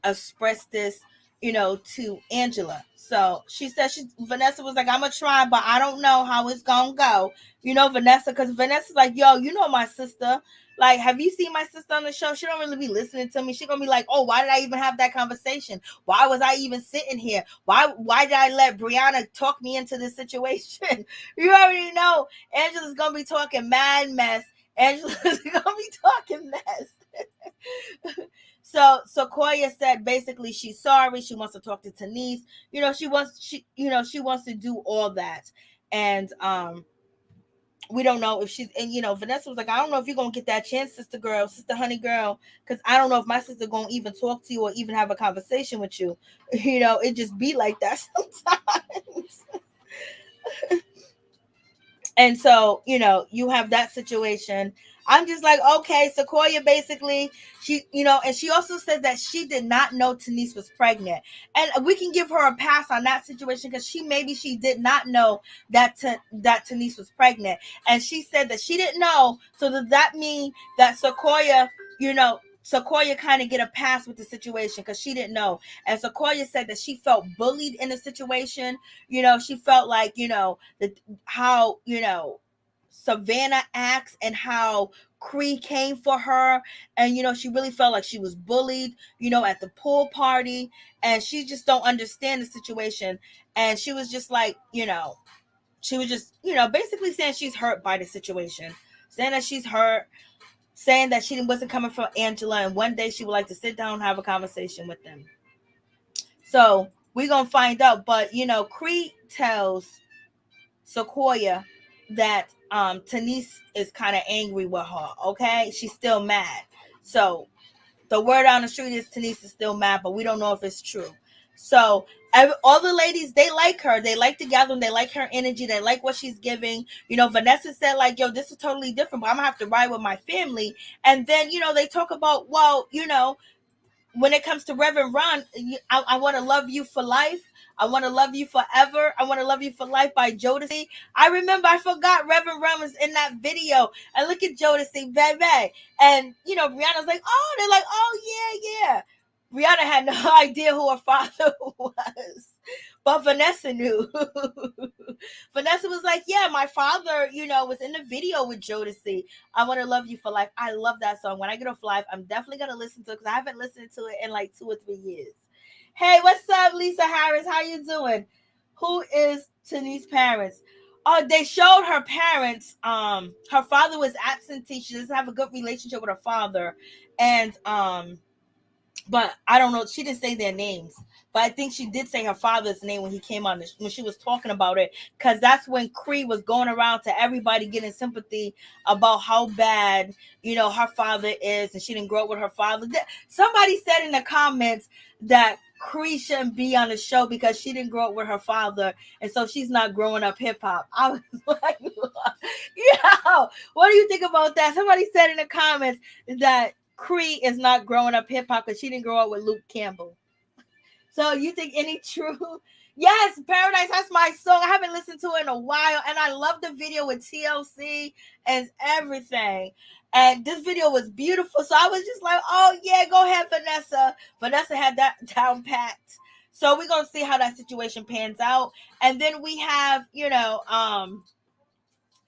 express this, to Angela. So she said Vanessa was like, I'm gonna try, but I don't know how it's gonna go. Vanessa, because Vanessa's like, yo, my sister. Like, have you seen my sister on the show? She don't really be listening to me. She gonna be like, oh, why did I even have that conversation? Why was I even sitting here? Why did I let Brianna talk me into this situation? You already know Angela's gonna be talking mad mess. Angela's gonna be talking mess. So Sequoia said basically she's sorry. She wants to talk to Tanise. She wants to do all that. And we don't know if she's, and Vanessa was like, I don't know if you're gonna get that chance, sister girl, sister honey girl, because I don't know if my sister gonna even talk to you or even have a conversation with you. It just be like that sometimes. And so, you have that situation. I'm just like, okay, Sequoia basically, and she also said that she did not know Tanise was pregnant. And we can give her a pass on that situation because she did not know that Tanise was pregnant. And she said that she didn't know. So does that mean that Sequoia kind of get a pass with the situation because she didn't know? And Sequoia said that she felt bullied in the situation. She felt like, how, Savannah acts and how Cree came for her. And, she really felt like she was bullied, at the pool party. And she just don't understand the situation. And she was just like, she was just, basically saying she's hurt by the situation, saying that she's hurt, saying that she wasn't coming from Angela. And one day she would like to sit down and have a conversation with them. So we're going to find out. But, Cree tells Sequoia that Tanise is kind of angry with her. Okay, she's still mad. So the word on the street is Tanise is still mad, but we don't know if it's true. So all the ladies, they like her. They like the gathering. They like her energy. They like what she's giving. Vanessa said like, yo, this is totally different, but I'm gonna have to ride with my family. And then they talk about, well, when it comes to Reverend Ron, I want to love you for life. I want to love you forever. I want to love you for life by Jodeci. I remember, I forgot Reverend Ron was in that video. And look at Jodeci, baby. And, Brianna's like, oh, they're like, oh, yeah. Brianna had no idea who her father was. But Vanessa knew. Vanessa was like, yeah, my father, was in the video with Jodeci. I want to love you for life. I love that song. When I get off live, I'm definitely going to listen to it because I haven't listened to it in like 2 or 3 years. Hey, what's up, Lisa Harris? How you doing? Who is Tanise's parents? Oh, they showed her parents. Her father was absentee. She doesn't have a good relationship with her father. And but I don't know. She didn't say their names, but I think she did say her father's name when he came on when she was talking about it, because that's when Cree was going around to everybody getting sympathy about how bad her father is, and she didn't grow up with her father. Somebody said in the comments that Cree shouldn't be on the show because she didn't grow up with her father, and so she's not growing up hip hop. I was like, yeah, what do you think about that? Somebody said in the comments that Cree is not growing up hip hop because she didn't grow up with Luke Campbell. So you think any true? Yes, Paradise, that's my song. I haven't listened to it in a while, and I love the video with TLC and everything. And this video was beautiful, so I was just like, oh yeah, go ahead, Vanessa. Vanessa had that down packed. So we're gonna see how that situation pans out. And then we have,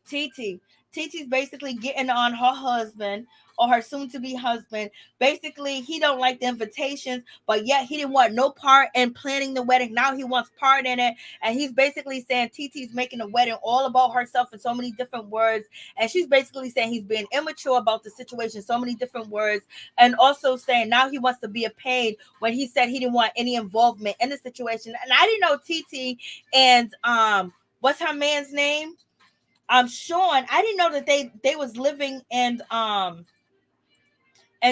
Titi. Titi's basically getting on her husband or her soon-to-be husband. Basically, he don't like the invitations, but yet he didn't want no part in planning the wedding. Now he wants part in it, and he's basically saying Titi's making the wedding all about herself in so many different words, and she's basically saying he's being immature about the situation, so many different words, and also saying now he wants to be a paid when he said he didn't want any involvement in the situation. And I didn't know Titi and what's her man's name? Sean, I didn't know that they was living in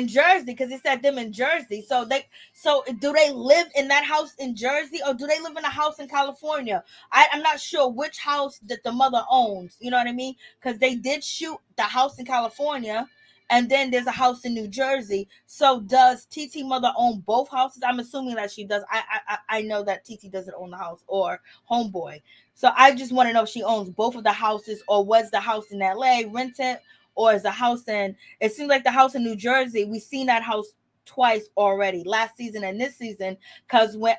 Jersey, because it said them in Jersey. So do they live in that house in Jersey, or do they live in a house in California? I'm not sure which house that the mother owns. You know what I mean? Because they did shoot the house in California, and then there's a house in New Jersey. So does TT mother own both houses? I'm assuming that she does. I know that TT doesn't own the house, or homeboy. So I just want to know if she owns both of the houses, or was the house in LA rented, or is the house in, it seems like the house in New Jersey, we've seen that house twice already, last season and this season, because when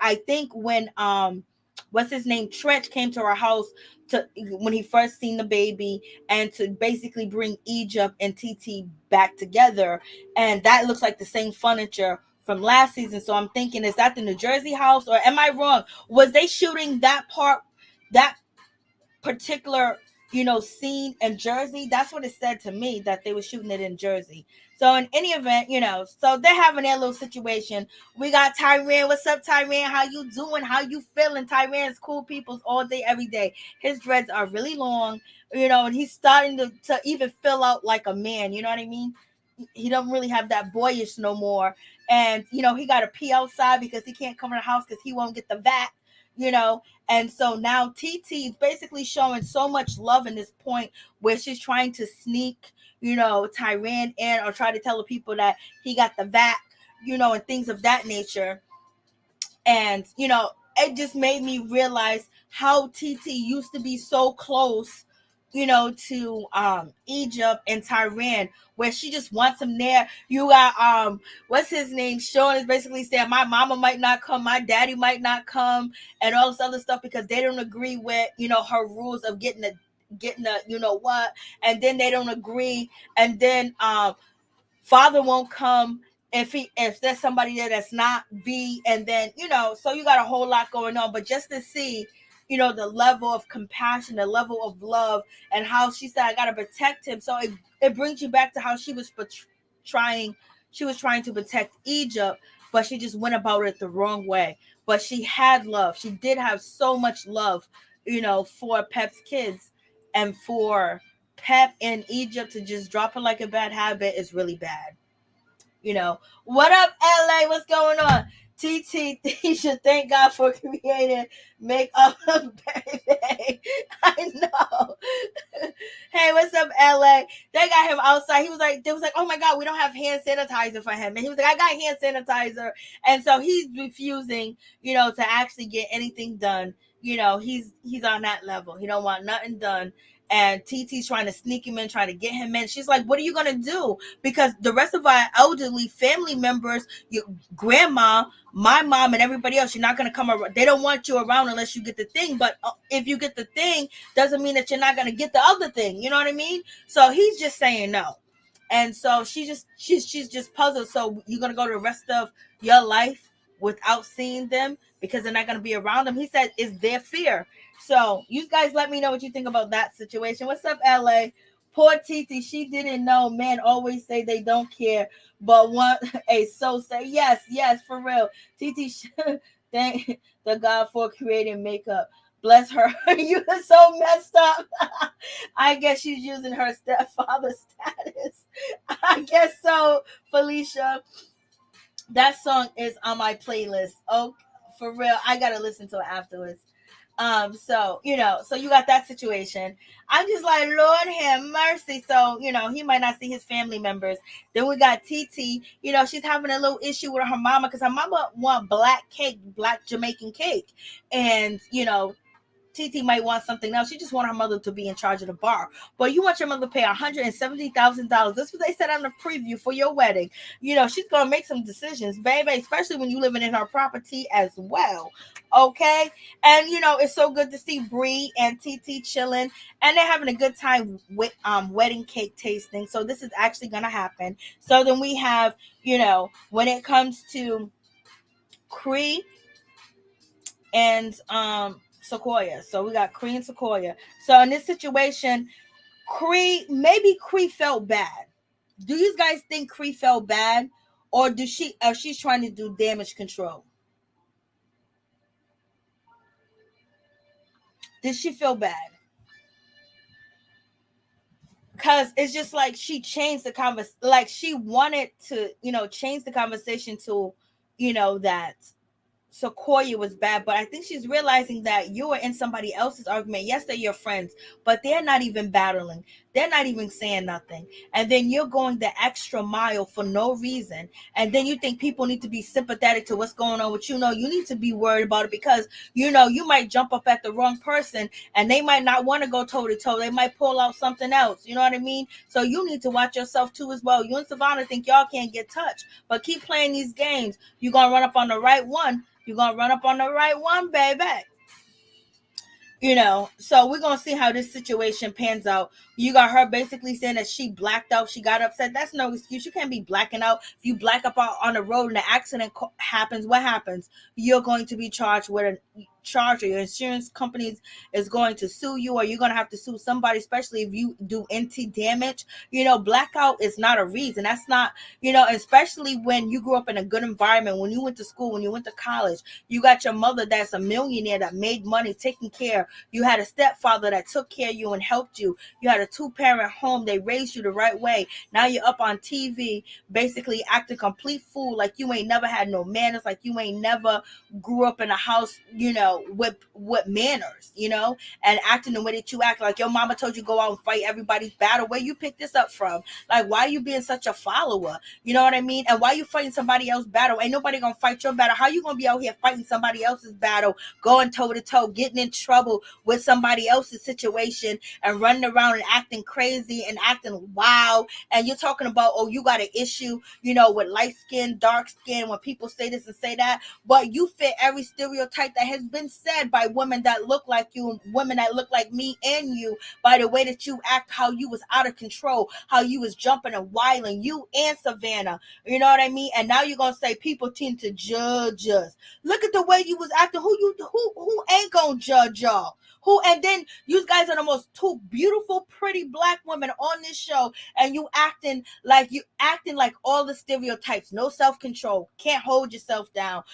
what's his name, Trench, came to our house to when he first seen the baby, and to basically bring Egypt and TT back together. And that looks like the same furniture from last season. So I'm thinking, is that the New Jersey house, or am I wrong? Was they shooting that part, that particular, scene in Jersey? That's what it said to me, that they were shooting it in Jersey. So in any event, so they're having their little situation. We got Tyran. What's up, Tyran? How you doing? How you feeling? Tyran's cool peoples all day, every day. His dreads are really long, and he's starting to even fill out like a man. You know what I mean? He don't really have that boyish no more. And, he got to pee outside because he can't come in the house because he won't get the vat, you know. And so now TT is basically showing so much love in this point where she's trying to sneak, Tyran in, or try to tell the people that he got the vat, and things of that nature. And, it just made me realize how TT used to be so close, to Egypt and Tyran, where she just wants him there. You got what's his name? Sean is basically saying my mama might not come, my daddy might not come, and all this other stuff because they don't agree with, her rules of getting a what, and then they don't agree, and then father won't come if there's somebody there that's not V, and then so you got a whole lot going on. But just to see the level of compassion, the level of love, and how she said I gotta protect him, so it brings you back to how trying to protect Egypt, but she just went about it the wrong way. But she had love, she did have so much love, for Pep's kids, and for Pep in Egypt to just drop it like a bad habit is really bad. What up, LA? What's going on? TT, you should thank God for creating makeup, baby. I know. Hey, what's up, LA? They got him outside. They was like, oh my God, we don't have hand sanitizer for him. And he was like, I got hand sanitizer. And so he's refusing, to actually get anything done. He's on that level. He don't want nothing done. And TT's trying to sneak him in, trying to get him in. She's like, what are you going to do? Because the rest of our elderly family members, your grandma, my mom, and everybody else, you're not going to come around. They don't want you around unless you get the thing. But if you get the thing, doesn't mean that you're not going to get the other thing. You know what I mean? So he's just saying no. And so she's just puzzled. So you're going to go the rest of your life without seeing them because they're not going to be around them. He said it's their fear. So you guys let me know what you think about that situation. What's up, LA? Poor Titi, she didn't know. Men always say they don't care, but one so say yes, for real. Titi, thank the God for creating makeup. Bless her. You are so messed up. I guess she's using her stepfather status. I guess so, Felicia. That song is on my playlist. Oh, for real. I gotta listen to it afterwards. So you got that situation. I'm just like, Lord have mercy. So, he might not see his family members. Then we got TT, she's having a little issue with her mama because her mama want black cake, black Jamaican cake. And, TT might want something else. She just want her mother to be in charge of the bar. But you want your mother to pay $170,000. That's what they said on the preview for your wedding. She's going to make some decisions, baby, especially when you living in her property as well. Okay? And, it's so good to see Bree and TT chilling. And they're having a good time with wedding cake tasting. So this is actually going to happen. So then we have, when it comes to Cree and Sequoia. So we got Cree and Sequoia. So in this situation, maybe Cree felt bad. Do you guys think Cree felt bad? Or she's trying to do damage control? Did she feel bad? Because it's just like she changed the conversation. Like she wanted to, change the conversation to, that Sequoia was bad, but I think she's realizing that you are in somebody else's argument. Yes, they're your friends, but they're not even battling. They're not even saying nothing. And then you're going the extra mile for no reason. And then you think people need to be sympathetic to what's going on with you. No, you need to be worried about it because, you might jump up at the wrong person and they might not want to go toe to toe. They might pull out something else. You know what I mean? So you need to watch yourself too as well. You and Savannah think y'all can't get touched, but keep playing these games. You're going to run up on the right one. You're going to run up on the right one, baby. So we're gonna see how this situation pans out. You got her basically saying that she blacked out, she got upset. That's no excuse. You can't be blacking out. If you black up out on the road and an accident happens, what happens? You're going to be charged with a charge, or your insurance companies is going to sue you, or you're going to have to sue somebody, especially if you do NT damage. Blackout is not a reason. That's not, especially when you grew up in a good environment, when you went to school, when you went to college, you got your mother that's a millionaire that made money, taking care. You had a stepfather that took care of you and helped you. You had a two-parent home. They raised you the right way. Now you're up on TV, basically acting complete fool, like you ain't never had no manners, like you ain't never grew up in a house, with manners, and acting the way that you act. Like your mama told you go out and fight everybody's battle. Where you pick this up from? Like, why are you being such a follower? You know what I mean? And why you fighting somebody else's battle? Ain't nobody gonna fight your battle. How you gonna be out here fighting somebody else's battle, going toe to toe, getting in trouble with somebody else's situation, and running around and acting crazy and acting wild? And you're talking about, oh, you got an issue, with light skin, dark skin, when people say this and say that, but you fit every stereotype that has been said by women that look like you, and women that look like me and you, by the way that you act, how you was out of control, how you was jumping and wilding, you and Savannah. You know what I mean? And now you're gonna say people tend to judge us. Look at the way you was acting. Who ain't gonna judge y'all? Who? And then you guys are the most two beautiful, pretty black women on this show, and you acting like all the stereotypes. No self-control, can't hold yourself down,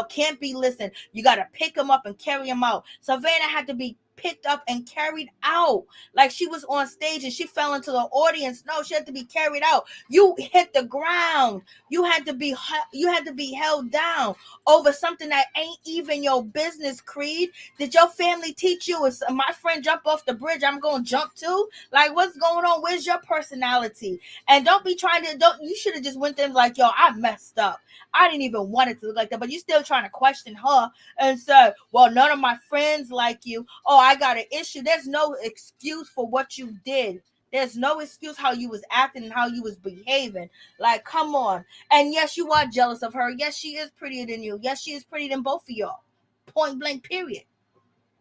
can't be listened. You gotta pick them up and carry them out. Savannah had to be picked up and carried out, like she was on stage and she fell into the audience. No, she had to be carried out. You hit the ground. You had to be held down over something that ain't even your business. Creed, did your family teach you, if my friend jump off the bridge, I'm gonna jump too? Like, what's going on? Where's your personality? And don't be trying to, don't you should have just went there and like, yo, I messed up, I didn't even want it to look like that. But you still trying to question her and say, well, none of my friends like you. Oh, I got an issue. There's no excuse for what you did. There's no excuse how you was acting and how you was behaving. Like, come on. And yes, you are jealous of her. Yes, she is prettier than you. Yes, she is prettier than both of y'all. Point blank, period.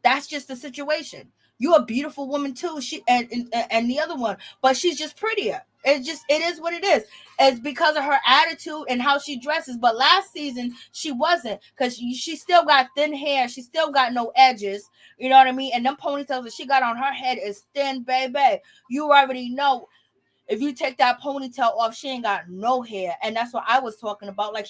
That's just the situation. You're a beautiful woman too. And the other one, but she's just prettier. It is what it is. It's because of her attitude and how she dresses. But last season she wasn't, because she still got thin hair. She still got no edges. You know what I mean? And them ponytails that she got on her head is thin, baby. You already know. If you take that ponytail off, she ain't got no hair. And that's what I was talking about. Like,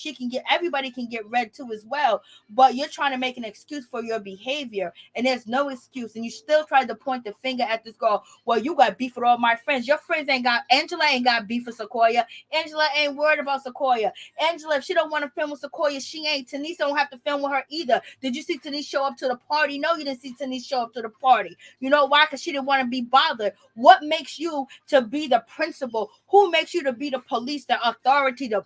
everybody can get red too as well. But you're trying to make an excuse for your behavior. And there's no excuse. And you still try to point the finger at this girl. Well, you got beef with all my friends. Your friends Angela ain't got beef with Sequoia. Angela ain't worried about Sequoia. Angela, if she don't want to film with Sequoia, she ain't. Denise don't have to film with her either. Did you see Denise show up to the party? No, you didn't see Denise show up to the party. You know why? Because she didn't want to be bothered. What makes you to be the principal? Who makes you to be the police, the authority to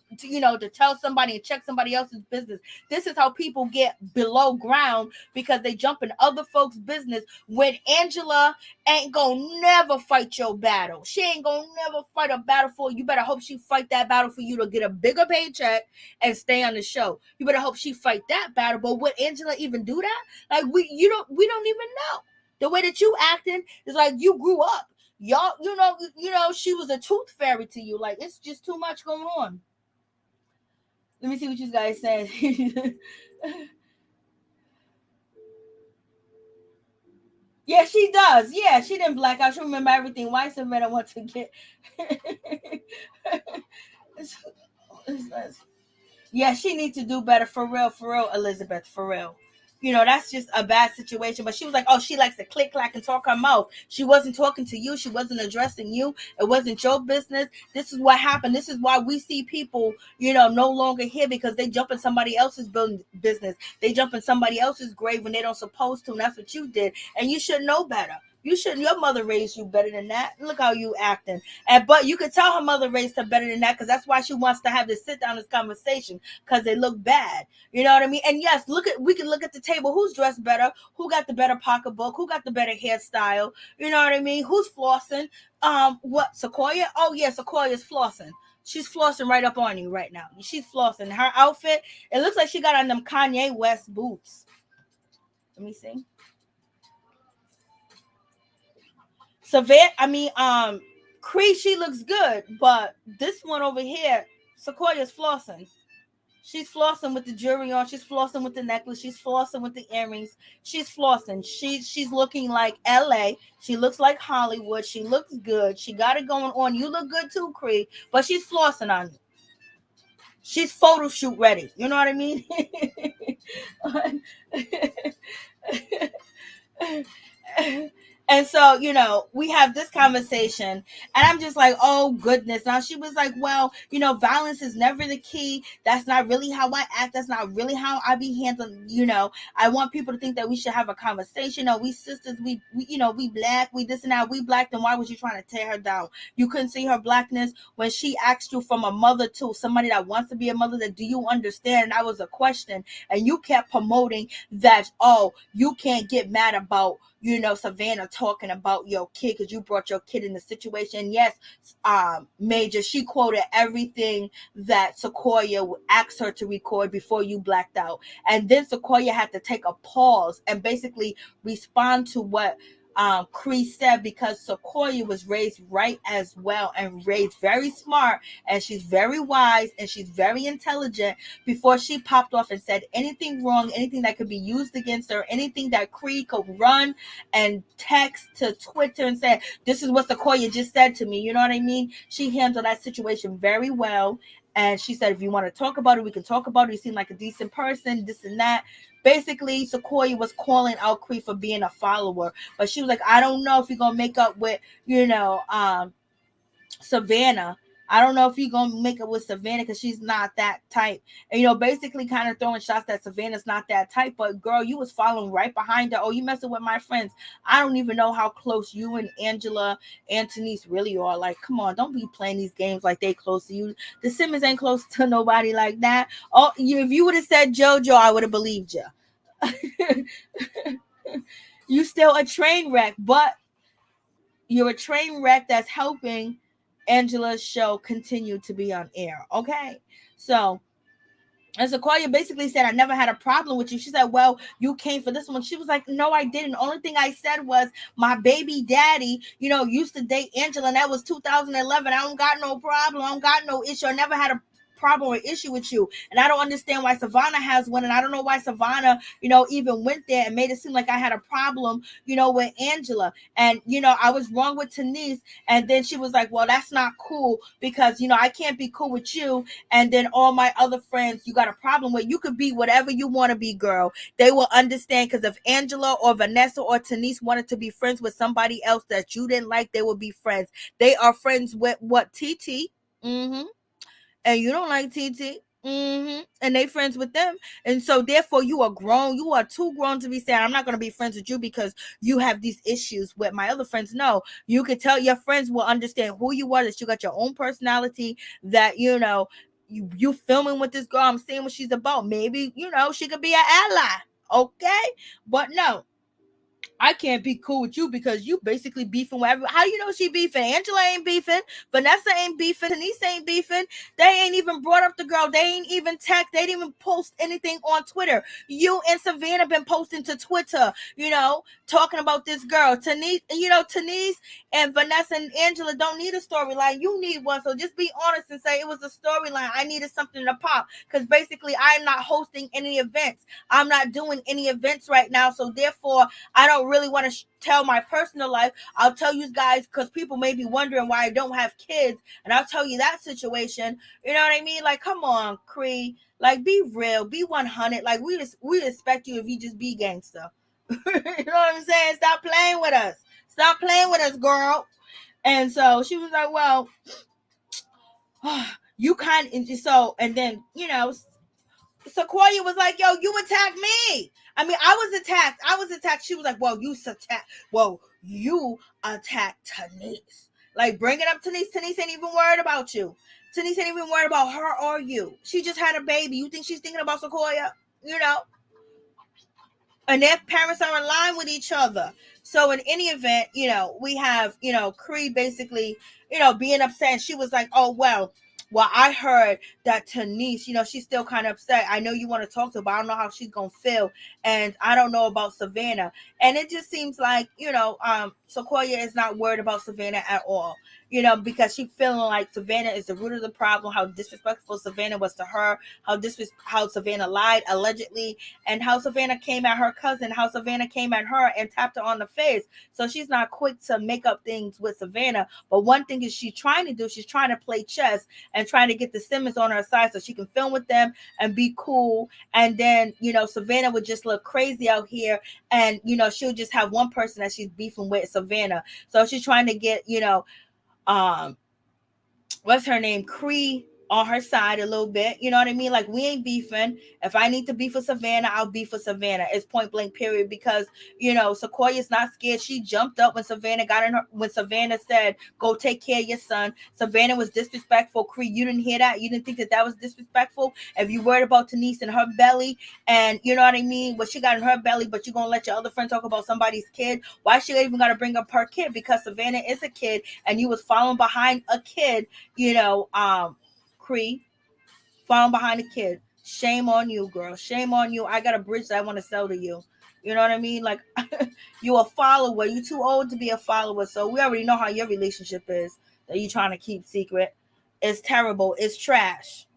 tell somebody and check somebody else's business? This is how people get below ground, because they jump in other folks' business. When Angela ain't gonna never fight your battle. She ain't gonna never fight a battle for you. You better hope she fight that battle for you to get a bigger paycheck and stay on the show. You better hope she fight that battle. But would Angela even do that? Like, we don't even know. The way that you acting is like you grew up. Y'all, she was a tooth fairy to you. Like, it's just too much going on. Let me see what you guys said. Yeah, she does. Yeah, she didn't black out. She remember everything. Why Savannah want to get? Yeah, she needs to do better, for real, Elizabeth, for real. That's just a bad situation. But she was like, oh, she likes to click, clack, and talk her mouth. She wasn't talking to you. She wasn't addressing you. It wasn't your business. This is what happened. This is why we see people, no longer here, because they jump in somebody else's business. They jump in somebody else's grave when they don't supposed to. And that's what you did. And you should know better. You shouldn't. Your mother raised you better than that. Look how you acting. But you could tell her mother raised her better than that, because that's why she wants to have this sit down, this conversation, because they look bad. You know what I mean? And yes, we can look at the table. Who's dressed better? Who got the better pocketbook? Who got the better hairstyle? You know what I mean? Who's flossing? What, Sequoia? Oh yeah, Sequoia's flossing. She's flossing right up on you right now. She's flossing. Her outfit, it looks like she got on them Kanye West boots. Let me see. Cree, she looks good, but this one over here, Sequoia's flossing. She's flossing with the jewelry on. She's flossing with the necklace. She's flossing with the earrings. She's flossing. She's looking like LA. She looks like Hollywood. She looks good. She got it going on. You look good too, Cree, but she's flossing on you. She's photo shoot ready. You know what I mean? And so, we have this conversation, and I'm just like, oh goodness. Now she was like, well, violence is never the key. That's not really how I act. That's not really how I be handling. I want people to think that we should have a conversation. No, we sisters, we black, we this and that, we black. Then why was you trying to tear her down? You couldn't see her blackness when she asked you from a mother to somebody that wants to be a mother. That do you understand? And that was a question, and you kept promoting that. Oh, you can't get mad about Savannah talking about your kid because you brought your kid in the situation. Yes, Major, she quoted everything that Sequoia asked her to record before you blacked out. And then Sequoia had to take a pause and basically respond to what Cree said, because Sequoia was raised right as well, and raised very smart, and she's very wise, and she's very intelligent. Before she popped off and said anything wrong, anything that could be used against her, anything that Cree could run and text to Twitter and say, this is what Sequoia just said to me. You know what I mean? She handled that situation very well. And she said, if you want to talk about it, we can talk about it. You seem like a decent person, this and that. Basically, Sequoia was calling out Cree for being a follower. But she was like, I don't know if you're going to make up with, Savannah. I don't know if you're going to make it with Savannah because she's not that type. And, basically kind of throwing shots that Savannah's not that type. But, girl, you was following right behind her. Oh, you messing with my friends. I don't even know how close you and Angela and Denise really are. Like, come on, don't be playing these games like they close to you. The Simmons ain't close to nobody like that. Oh, if you would have said JoJo, I would have believed you. You still a train wreck, but you're a train wreck that's helping Angela's show continue to be on air. Okay. So, and Sequoia basically said, I never had a problem with you. She said, well, you came for this one. She was like, no, I didn't. The only thing I said was my baby daddy, used to date Angela, and that was 2011. I don't got no problem. I don't got no issue. I never had a problem or issue with you, and I don't understand why Savannah has one, and I don't know why Savannah even went there and made it seem like I had a problem with Angela. And I was wrong with Denise, and then she was like, well, that's not cool because I can't be cool with you, and then all my other friends you got a problem with. You could be whatever you want to be, girl. They will understand, because if Angela or Vanessa or Denise wanted to be friends with somebody else that you didn't like, they would be friends. They are friends with what, TT? And you don't like TT. And they friends with them. And so therefore you are grown. You are too grown to be saying, I'm not going to be friends with you because you have these issues with my other friends. No, you could tell your friends will understand who you are, that you got your own personality, that, you filming with this girl. I'm seeing what she's about. Maybe, she could be an ally. Okay. But no, I can't be cool with you because you basically beefing with everyone. How do you know she beefing? Angela ain't beefing. Vanessa ain't beefing. Denise ain't beefing. They ain't even brought up the girl. They ain't even text. They didn't even post anything on Twitter. You and Savannah been posting to Twitter, talking about this girl. Denise and Vanessa and Angela don't need a storyline. You need one. So just be honest and say it was a storyline. I needed something to pop, because basically I'm not hosting any events. I'm not doing any events right now. So therefore, I don't really want to tell my personal life. I'll tell you guys, because people may be wondering why I don't have kids, and I'll tell you that situation. You know what I mean? Like, come on, Cree. Like, be real, be 100. Like, we respect you if you just be gangster. You know what I'm saying? Stop playing with us. Stop playing with us, girl. And so she was like, well, you kind of, so, and then, Sequoia was like, yo, you attacked me. I mean, I was attacked. She was like, well, you attacked Denise. Like, bring it up to Denise. Denise ain't even worried about you. Denise ain't even worried about her or you. She just had a baby. You think she's thinking about Sequoia? And their parents are in line with each other. So in any event, we have, Cree basically, being upset. And she was like, oh, well, Well, I heard that Tanise, she's still kind of upset. I know you want to talk to her, but I don't know how she's gonna feel, and I don't know about Savannah. And it just seems like Sequoia is not worried about Savannah at all. Because she's feeling like Savannah is the root of the problem. How disrespectful Savannah was to her. How Savannah lied allegedly, and how Savannah came at her cousin. How Savannah came at her and tapped her on the face. So she's not quick to make up things with Savannah. But one thing is she's trying to do. She's trying to play chess and trying to get the Simmons on her side so she can film with them and be cool. And then, Savannah would just look crazy out here. And, she'll just have one person that she's beefing with, Savannah. So she's trying to get, what's her name, Cree, on her side a little bit. You know what I mean? Like, we ain't beefing. If I need to beef for Savannah, I'll beef for Savannah. It's point blank period. Because Sequoia's not scared. She jumped up when Savannah when Savannah said, go take care of your son. Savannah was disrespectful. Cree, you didn't hear that? You didn't think that was disrespectful? If you worried about Tanise and her belly, and you know what I mean, what she got in her belly, but you gonna let your other friend talk about somebody's kid? Why she even gotta bring up her kid? Because Savannah is a kid, and you was following behind a kid. Cree, falling behind a kid. Shame on you, girl. Shame on you. I got a bridge that I want to sell to you. You know what I mean? Like, you a follower. You too old to be a follower. So we already know how your relationship is that you trying to keep secret. It's terrible. It's trash.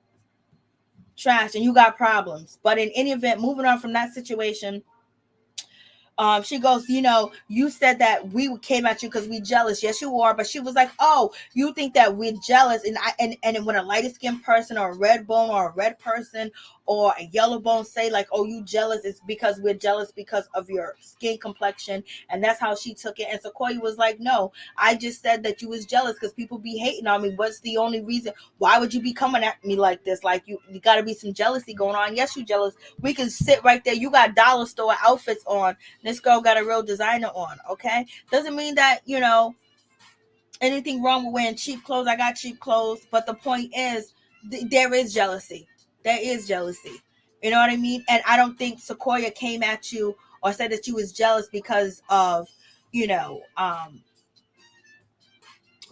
Trash. And you got problems. But in any event, moving on from that situation, she goes, you said that we came at you because we jealous. Yes, you are. But she was like, oh, you think that we're jealous. And when a lighter skinned person or a red bone or a red person or a yellow bone say like, oh, you jealous, it's because we're jealous because of your skin complexion. And that's how she took it. And Sequoia was like, no, I just said that you was jealous because people be hating on me. What's the only reason? Why would you be coming at me like this? Like, you got to be some jealousy going on. Yes, you jealous. We can sit right there. You got dollar store outfits on. This girl got a real designer on, okay? Doesn't mean that, anything wrong with wearing cheap clothes. I got cheap clothes. But the point is, there is jealousy. There is jealousy. You know what I mean? And I don't think Sequoia came at you or said that you was jealous because of,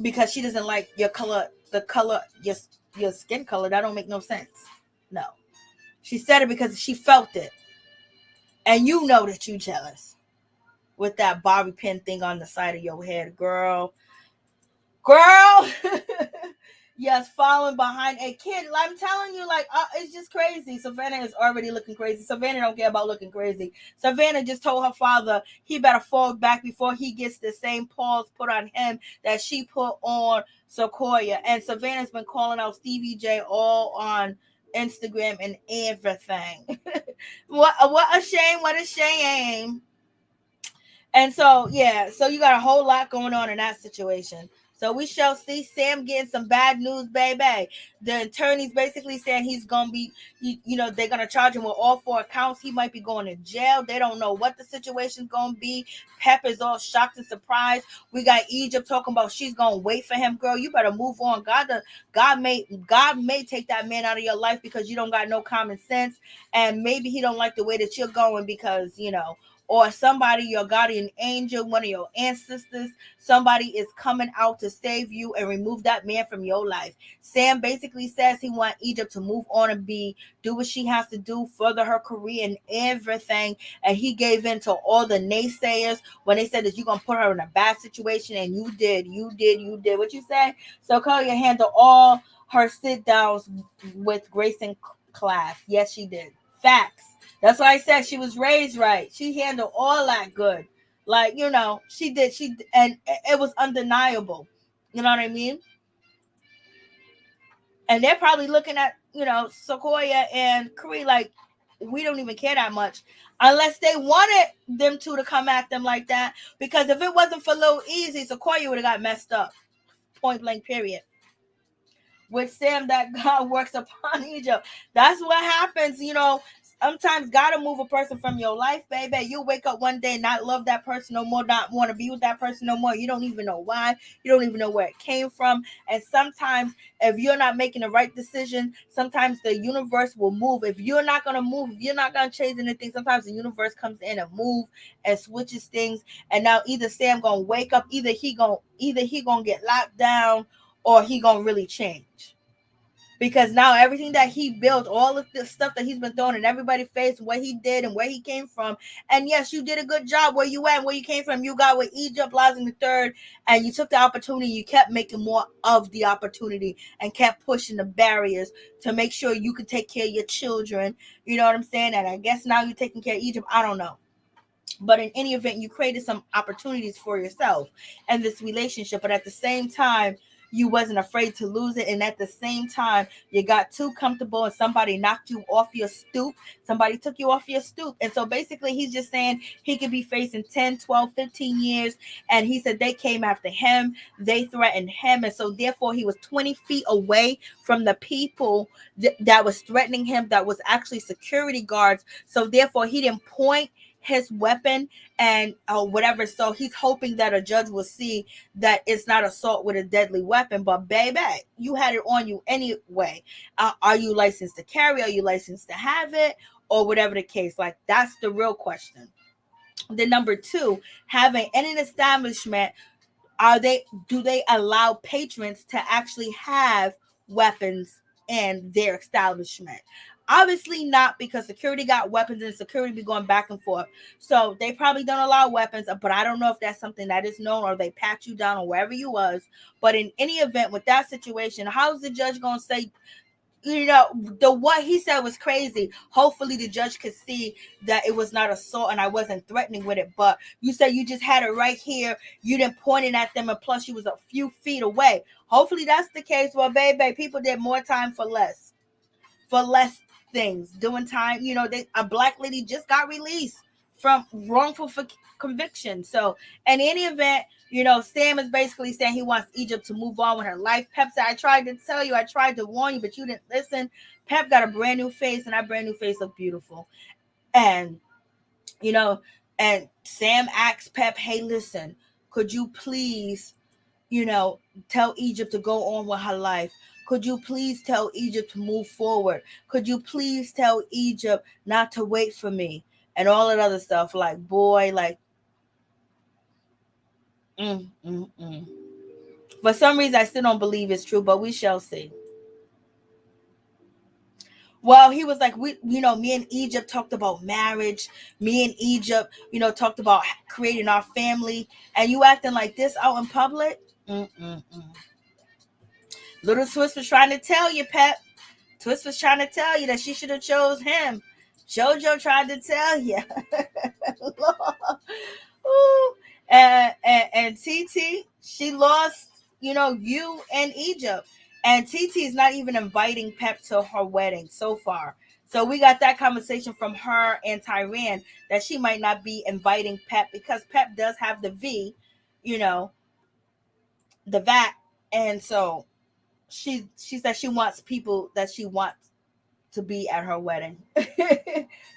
because she doesn't like your color, the color, your skin color. That don't make no sense. No. She said it because she felt it. And you know that you jealous. With that bobby pin thing on the side of your head, girl. Yes, following behind a kid. I'm telling you, like, it's just crazy. Savannah is already looking crazy. Savannah don't care about looking crazy. Savannah just told her father he better fall back before he gets the same paws put on him that she put on Sequoia. And Savannah's been calling out Stevie J all on Instagram and everything. What a shame. What a shame. And so, yeah, so you got a whole lot going on in that situation. So we shall see. Sam getting some bad news, baby. The attorney's basically saying he's going to be, they're going to charge him with all 4 counts. He might be going to jail. They don't know what the situation's going to be. Pep is all shocked and surprised. We got Egypt talking about she's going to wait for him. Girl, you better move on. God may take that man out of your life because you don't got no common sense. And maybe he don't like the way that you're going because, or somebody, your guardian angel, one of your ancestors, somebody is coming out to save you and remove that man from your life. Sam basically says he wants Egypt to move on and do what she has to do, further her career and everything. And he gave in to all the naysayers when they said that you're going to put her in a bad situation. And you did. What you say? So Claudia handled all her sit downs with grace and class. Yes, she did. Facts. That's why I said she was raised right. She handled all that good. Like, she did. And it was undeniable. You know what I mean? And they're probably looking at, Sequoia and Cree like, we don't even care that much. Unless they wanted them to come at them like that. Because if it wasn't for Lil Easy, Sequoia would have got messed up. Point blank, period. With Sam, that God works upon Egypt. That's what happens, Sometimes gotta move a person from your life, baby. You'll wake up one day and not love that person no more, not want to be with that person no more. You don't even know why. You don't even know where it came from. And sometimes if you're not making the right decision, sometimes the universe will move. If you're not going to move, if you're not going to change anything, sometimes the universe comes in and move and switches things. And now either Sam going to wake up, either he going to get locked down or he going to really change. because now everything that he built, all of the stuff that he's been throwing in everybody's face, what he did and where he came from. And yes, you did a good job where you went, where you came from. You got with Egypt, Lies in the third, and you took the opportunity. You kept making more of the opportunity and kept pushing the barriers to make sure you could take care of your children. You know what I'm saying? And I guess now you're taking care of Egypt. I don't know. But in any event, you created some opportunities for yourself and this relationship. But at the same time, you wasn't afraid to lose it. And at the same time, you got too comfortable and somebody knocked you off your stoop. Somebody took you off your stoop. And so basically, he's just saying he could be facing 10, 12, 15 years. And he said they came after him. They threatened him. And so therefore, he was 20 feet away from the people that was threatening him, that was actually security guards. So therefore, he didn't point his weapon and whatever. So he's hoping that a judge will see that it's not assault with a deadly weapon. But baby, you had it on you anyway. Are you licensed to carry? Are you licensed to have it? Or whatever the case. Like, that's the real question. Then number two, having in an establishment, do they allow patrons to actually have weapons in their establishment? Obviously not, because security got weapons and security be going back and forth. So they probably don't allow weapons, but I don't know if that's something that is known or they pat you down or wherever you was. But in any event, with that situation, how's the judge going to say, what he said was crazy. Hopefully the judge could see that it was not assault and I wasn't threatening with it. But you said you just had it right here. You didn't point it at them, and plus you was a few feet away. Hopefully that's the case. Well, baby, people did more time for less things, doing time. A black lady just got released from wrongful conviction. So in any event, Sam is basically saying he wants Egypt to move on with her life. Pep said, I tried to tell you, I tried to warn you, but you didn't listen. Pep got a brand new face, and that brand new face looked beautiful. And and Sam asked Pep, hey, listen, could you please tell Egypt to go on with her life? Could you please tell Egypt to move forward? Could you please tell Egypt not to wait for me? And all that other stuff. Like, boy, like, For some reason, I still don't believe it's true, but we shall see. Well, he was like, me and Egypt talked about marriage. Me and Egypt, talked about creating our family. And you acting like this out in public? Little Twist was trying to tell you, Pep. Twist was trying to tell you that she should have chose him. JoJo tried to tell you. and TT, she lost, you and Egypt. And TT is not even inviting Pep to her wedding so far. So we got that conversation from her and Tyran that she might not be inviting Pep because Pep does have the V, the VAT. And so she said she wants people that she wants to be at her wedding.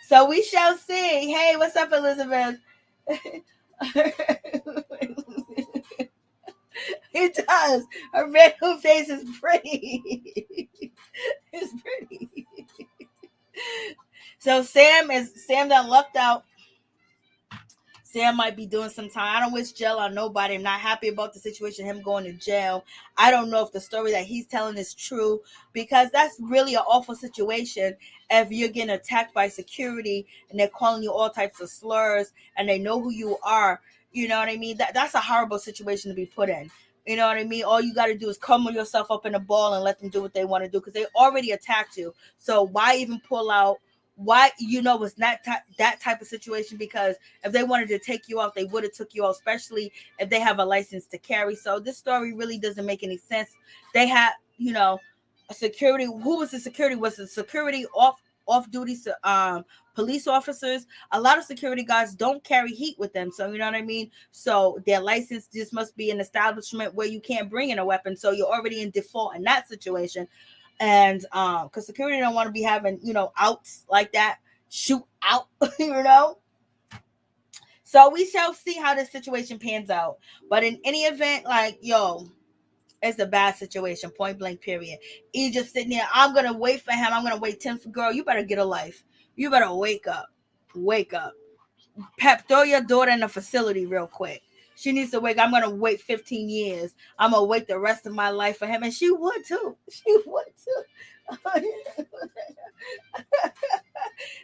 So we shall see. Hey, what's up, Elizabeth? It does. Her red face is pretty. It's pretty. So Sam done lucked out. Sam might be doing some time. I don't wish jail on nobody. I'm not happy about the situation, him going to jail. I don't know if the story that he's telling is true, because that's really an awful situation if you're getting attacked by security and they're calling you all types of slurs and they know who you are. You know what I mean? That's a horrible situation to be put in. You know what I mean? All you got to do is crumble yourself up in a ball and let them do what they want to do, because they already attacked you. So why even pull out? Why, it's not that type of situation, because if they wanted to take you out, they would have took you out, especially if they have a license to carry. So this story really doesn't make any sense. They had, a security. Who was the security? Was the security off-duty police officers? A lot of security guards don't carry heat with them. So, you know what I mean? So their license just must be an establishment where you can't bring in a weapon. So you're already in default in that situation. And because security don't want to be having, outs like that, shoot out, So we shall see how this situation pans out. But in any event, it's a bad situation, point blank, period. Egypt sitting there, I'm going to wait for him. I'm going to wait 10 for girl. You better get a life. You better wake up. Wake up. Pep, throw your daughter in a facility real quick. She needs to wait. I'm going to wait 15 years. I'm going to wait the rest of my life for him. And she would too. She would too.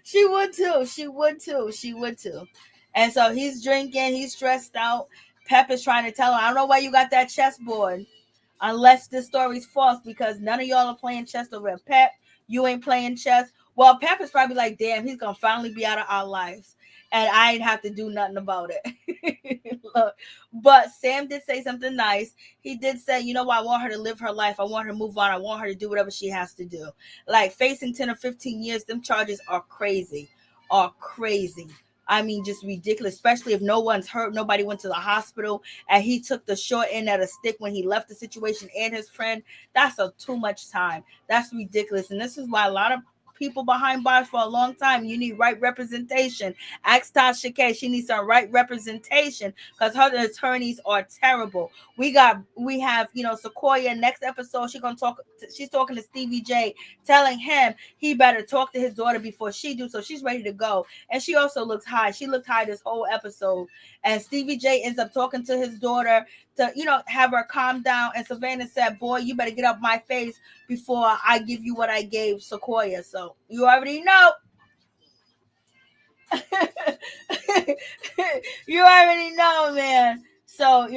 She would too. She would too. She would too. And so he's drinking. He's stressed out. Pep is trying to tell him, I don't know why you got that chessboard. Unless this story's false, because none of y'all are playing chess over at Pep. You ain't playing chess. Well, Pep is probably like, damn, he's going to finally be out of our lives. And I ain't have to do nothing about it. Look, but Sam did say something nice. He did say, you know what? I want her to live her life. I want her to move on. I want her to do whatever she has to do. Like facing 10 or 15 years, them charges are crazy. I mean, just ridiculous, especially if no one's hurt, nobody went to the hospital, and he took the short end of the stick when he left the situation and his friend. That's too much time. That's ridiculous. And this is why a lot of people behind bars for a long time, you need right representation. Ask Tasha K. She needs some right representation because her attorneys are terrible. We have, Sequoia next episode. She's talking to Stevie J, telling him he better talk to his daughter before she do. So she's ready to go. And she also looks high. She looked high this whole episode. And Stevie J ends up talking to his daughter to, have her calm down. And Savannah said, boy, you better get up my face before I give you what I gave Sequoia. So you already know. You already know, man. So,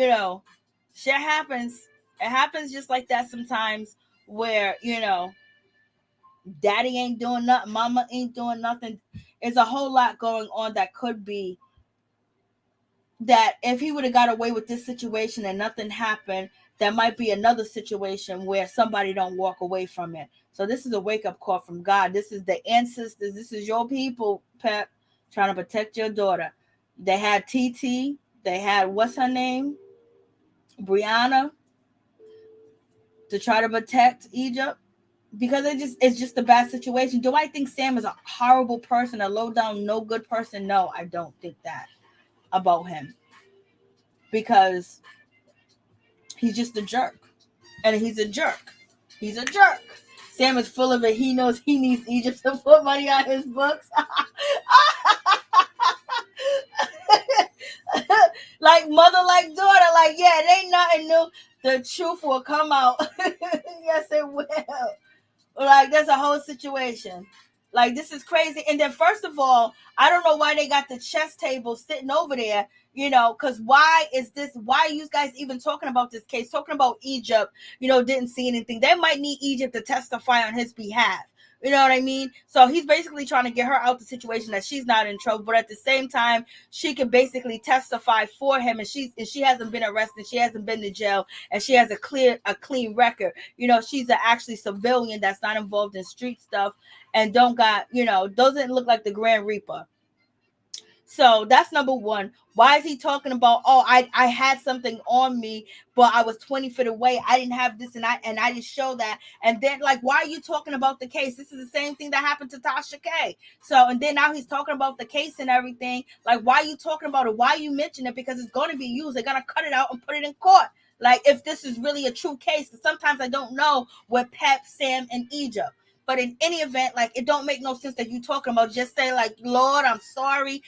shit happens. It happens just like that sometimes where, daddy ain't doing nothing, mama ain't doing nothing. It's a whole lot going on that could be that if he would have got away with this situation and nothing happened, there might be another situation where somebody don't walk away from it. So this is a wake-up call from God. This is the ancestors. This is your people, Pep, trying to protect your daughter. They had TT. They had, what's her name? Brianna, to try to protect Egypt. Because it's just a bad situation. Do I think Sam is a horrible person, a low-down, no good person? No, I don't think that about him. Because he's just a jerk. And he's a jerk. He's a jerk. Sam is full of it. He knows he needs Egypt to put money on his books. Like mother, like daughter. Like, yeah, it ain't nothing new. The truth will come out. Yes, it will. Like, there's a whole situation. Like, this is crazy. And then, first of all, I don't know why they got the chess table sitting over there, because why are you guys even talking about this case? Talking about Egypt, didn't see anything. They might need Egypt to testify on his behalf. You know what I mean? So he's basically trying to get her out the situation that she's not in trouble, but at the same time, she can basically testify for him, and she hasn't been arrested, she hasn't been to jail, and she has a clean record. She's actually civilian that's not involved in street stuff and doesn't look like the Grand Reaper. So that's number one. Why is he talking about, I had something on me, but I was 20 feet away. I didn't have this and I didn't show that. And then, like, why are you talking about the case? This is the same thing that happened to Tasha K. So, and then now he's talking about the case and everything. Like, why are you talking about it? Why are you mentioning it? Because it's going to be used. They're going to cut it out and put it in court. Like, if this is really a true case, because sometimes I don't know with Pep, Sam, and Egypt. But in any event, like, it don't make no sense that you talking about. Just say, like, Lord, I'm sorry.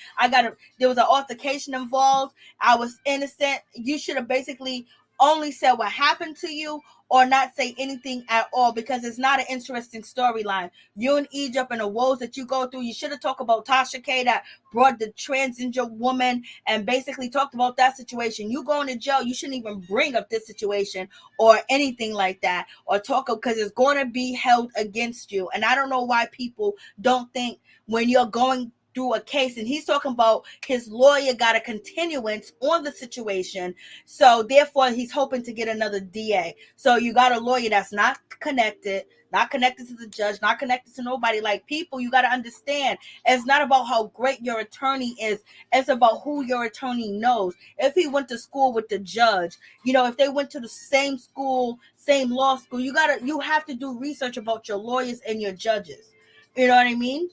There was an altercation involved. I was innocent. You should have basically only said what happened to you or not say anything at all, because it's not an interesting storyline. You in Egypt and the woes that you go through, you should have talked about Tasha K that brought the transgender woman and basically talked about that situation. You going to jail, you shouldn't even bring up this situation or anything like that, or talk, because it's going to be held against you. And I don't know why people don't think when you're going through a case, and he's talking about his lawyer got a continuance on the situation, so therefore he's hoping to get another DA. So you got a lawyer that's not connected to the judge, not connected to nobody. Like, people, you got to understand, it's not about how great your attorney is, it's about who your attorney knows. If he went to school with the judge, if they went to the same school, same law school, you have to do research about your lawyers and your judges. You know what I mean?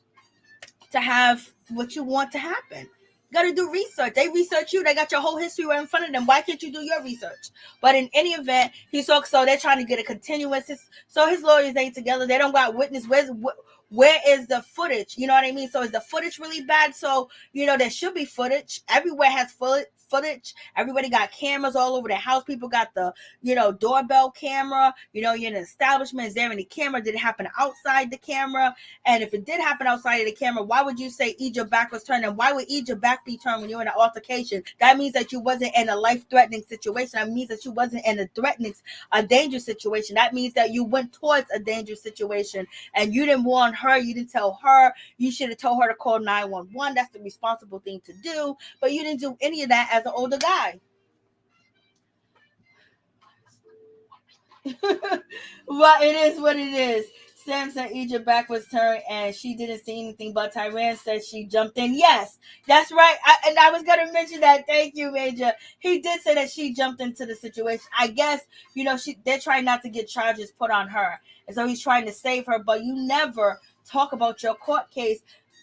To have what you want to happen, you got to do research. They research you. They got your whole history right in front of them. Why can't you do your research? But in any event, so they're trying to get a continuance. So his lawyers ain't together. They don't got witness. Where is the footage? You know what I mean? So is the footage really bad? So, there should be footage. Everywhere has footage. Everybody got cameras all over their house. People got the, doorbell camera. You're in an establishment. Is there any camera? Did it happen outside the camera? And if it did happen outside of the camera, why would you say your back was turned? And why would your back be turned when you're in an altercation? That means that you wasn't in a life-threatening situation. That means that you wasn't in a dangerous situation. That means that you went towards a dangerous situation and you didn't warn her. You didn't tell her. You should have told her to call 911. That's the responsible thing to do. But you didn't do any of that as an older guy. Well, it is what it is. Sam said Egypt back was turned and she didn't see anything, but Tyran said she jumped in. Yes, that's right. I was going to mention that. Thank you, Major. He did say that she jumped into the situation. I guess, they're trying not to get charges put on her. And so he's trying to save her, but you never talk about your court case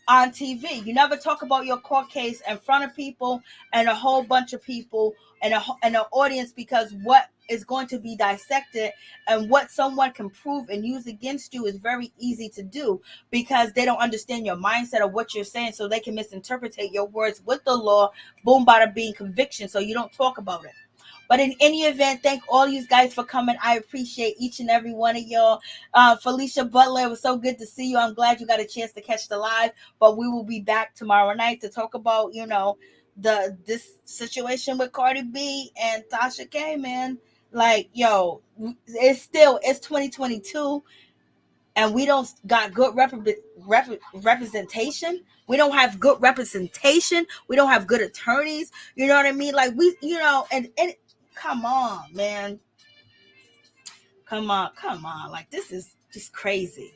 on TV. You never talk about your court case in front of people and a whole bunch of people and an audience, because what is going to be dissected and what someone can prove and use against you is very easy to do, because they don't understand your mindset of what you're saying, so they can misinterpret your words with the law. Boom, bada bing, conviction. So you don't talk about it. But in any event, thank all you guys for coming. I appreciate each and every one of y'all. Felicia Butler, it was so good to see you. I'm glad you got a chance to catch the live. But we will be back tomorrow night to talk about, this situation with Cardi B and Tasha K, man. Like, it's 2022 and we don't got good representation. We don't have good representation. We don't have good attorneys. You know what I mean? Like, and come on, man. Come on. Like, this is just crazy.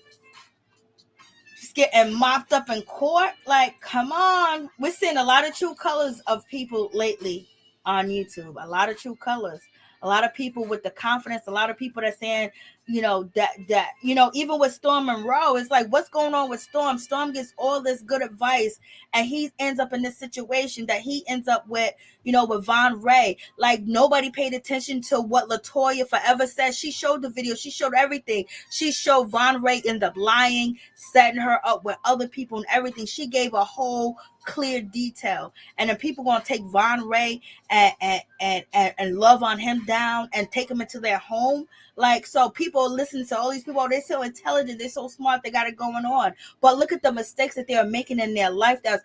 Just getting mopped up in court. Like, come on. We're seeing a lot of true colors of people lately on YouTube. A lot of true colors. A lot of people with the confidence. A lot of people that saying, even with Storm Monroe, it's like, what's going on with Storm? Storm gets all this good advice, and he ends up in this situation that he ends up with, with Von Ray. Like, nobody paid attention to what LaToya Forever said. She showed the video. She showed everything. She showed Von Ray end up lying, setting her up with other people and everything. She gave a whole clear detail, and then people gonna take Von Ray and love on him down and take him into their home. Like, so people listen to all these people. They're so intelligent, they're so smart, they got it going on. But look at the mistakes that they are making in their life that's,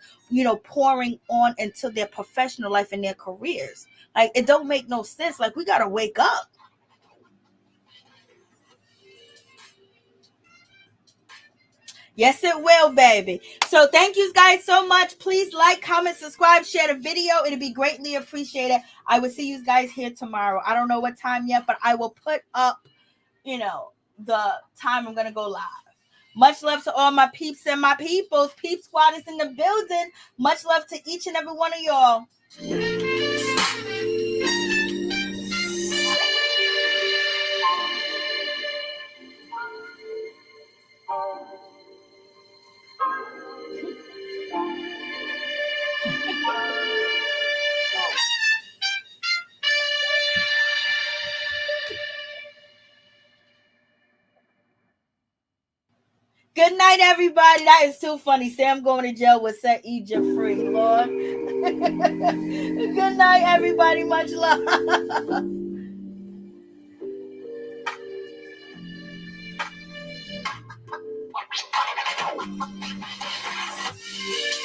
pouring on into their professional life and their careers. Like, it don't make no sense. Like, we gotta wake up. Yes, it will, baby. So thank you guys so much. Please like, comment, subscribe, share the video. It'll be greatly appreciated. I will see you guys here tomorrow. I don't know what time yet, but I will put up, the time I'm going to go live. Much love to all my peeps and my peoples. Peep Squad is in the building. Much love to each and every one of y'all. Good night, everybody. That is too funny. Sam going to jail will set Egypt free, Lord. Good night, everybody. Much love.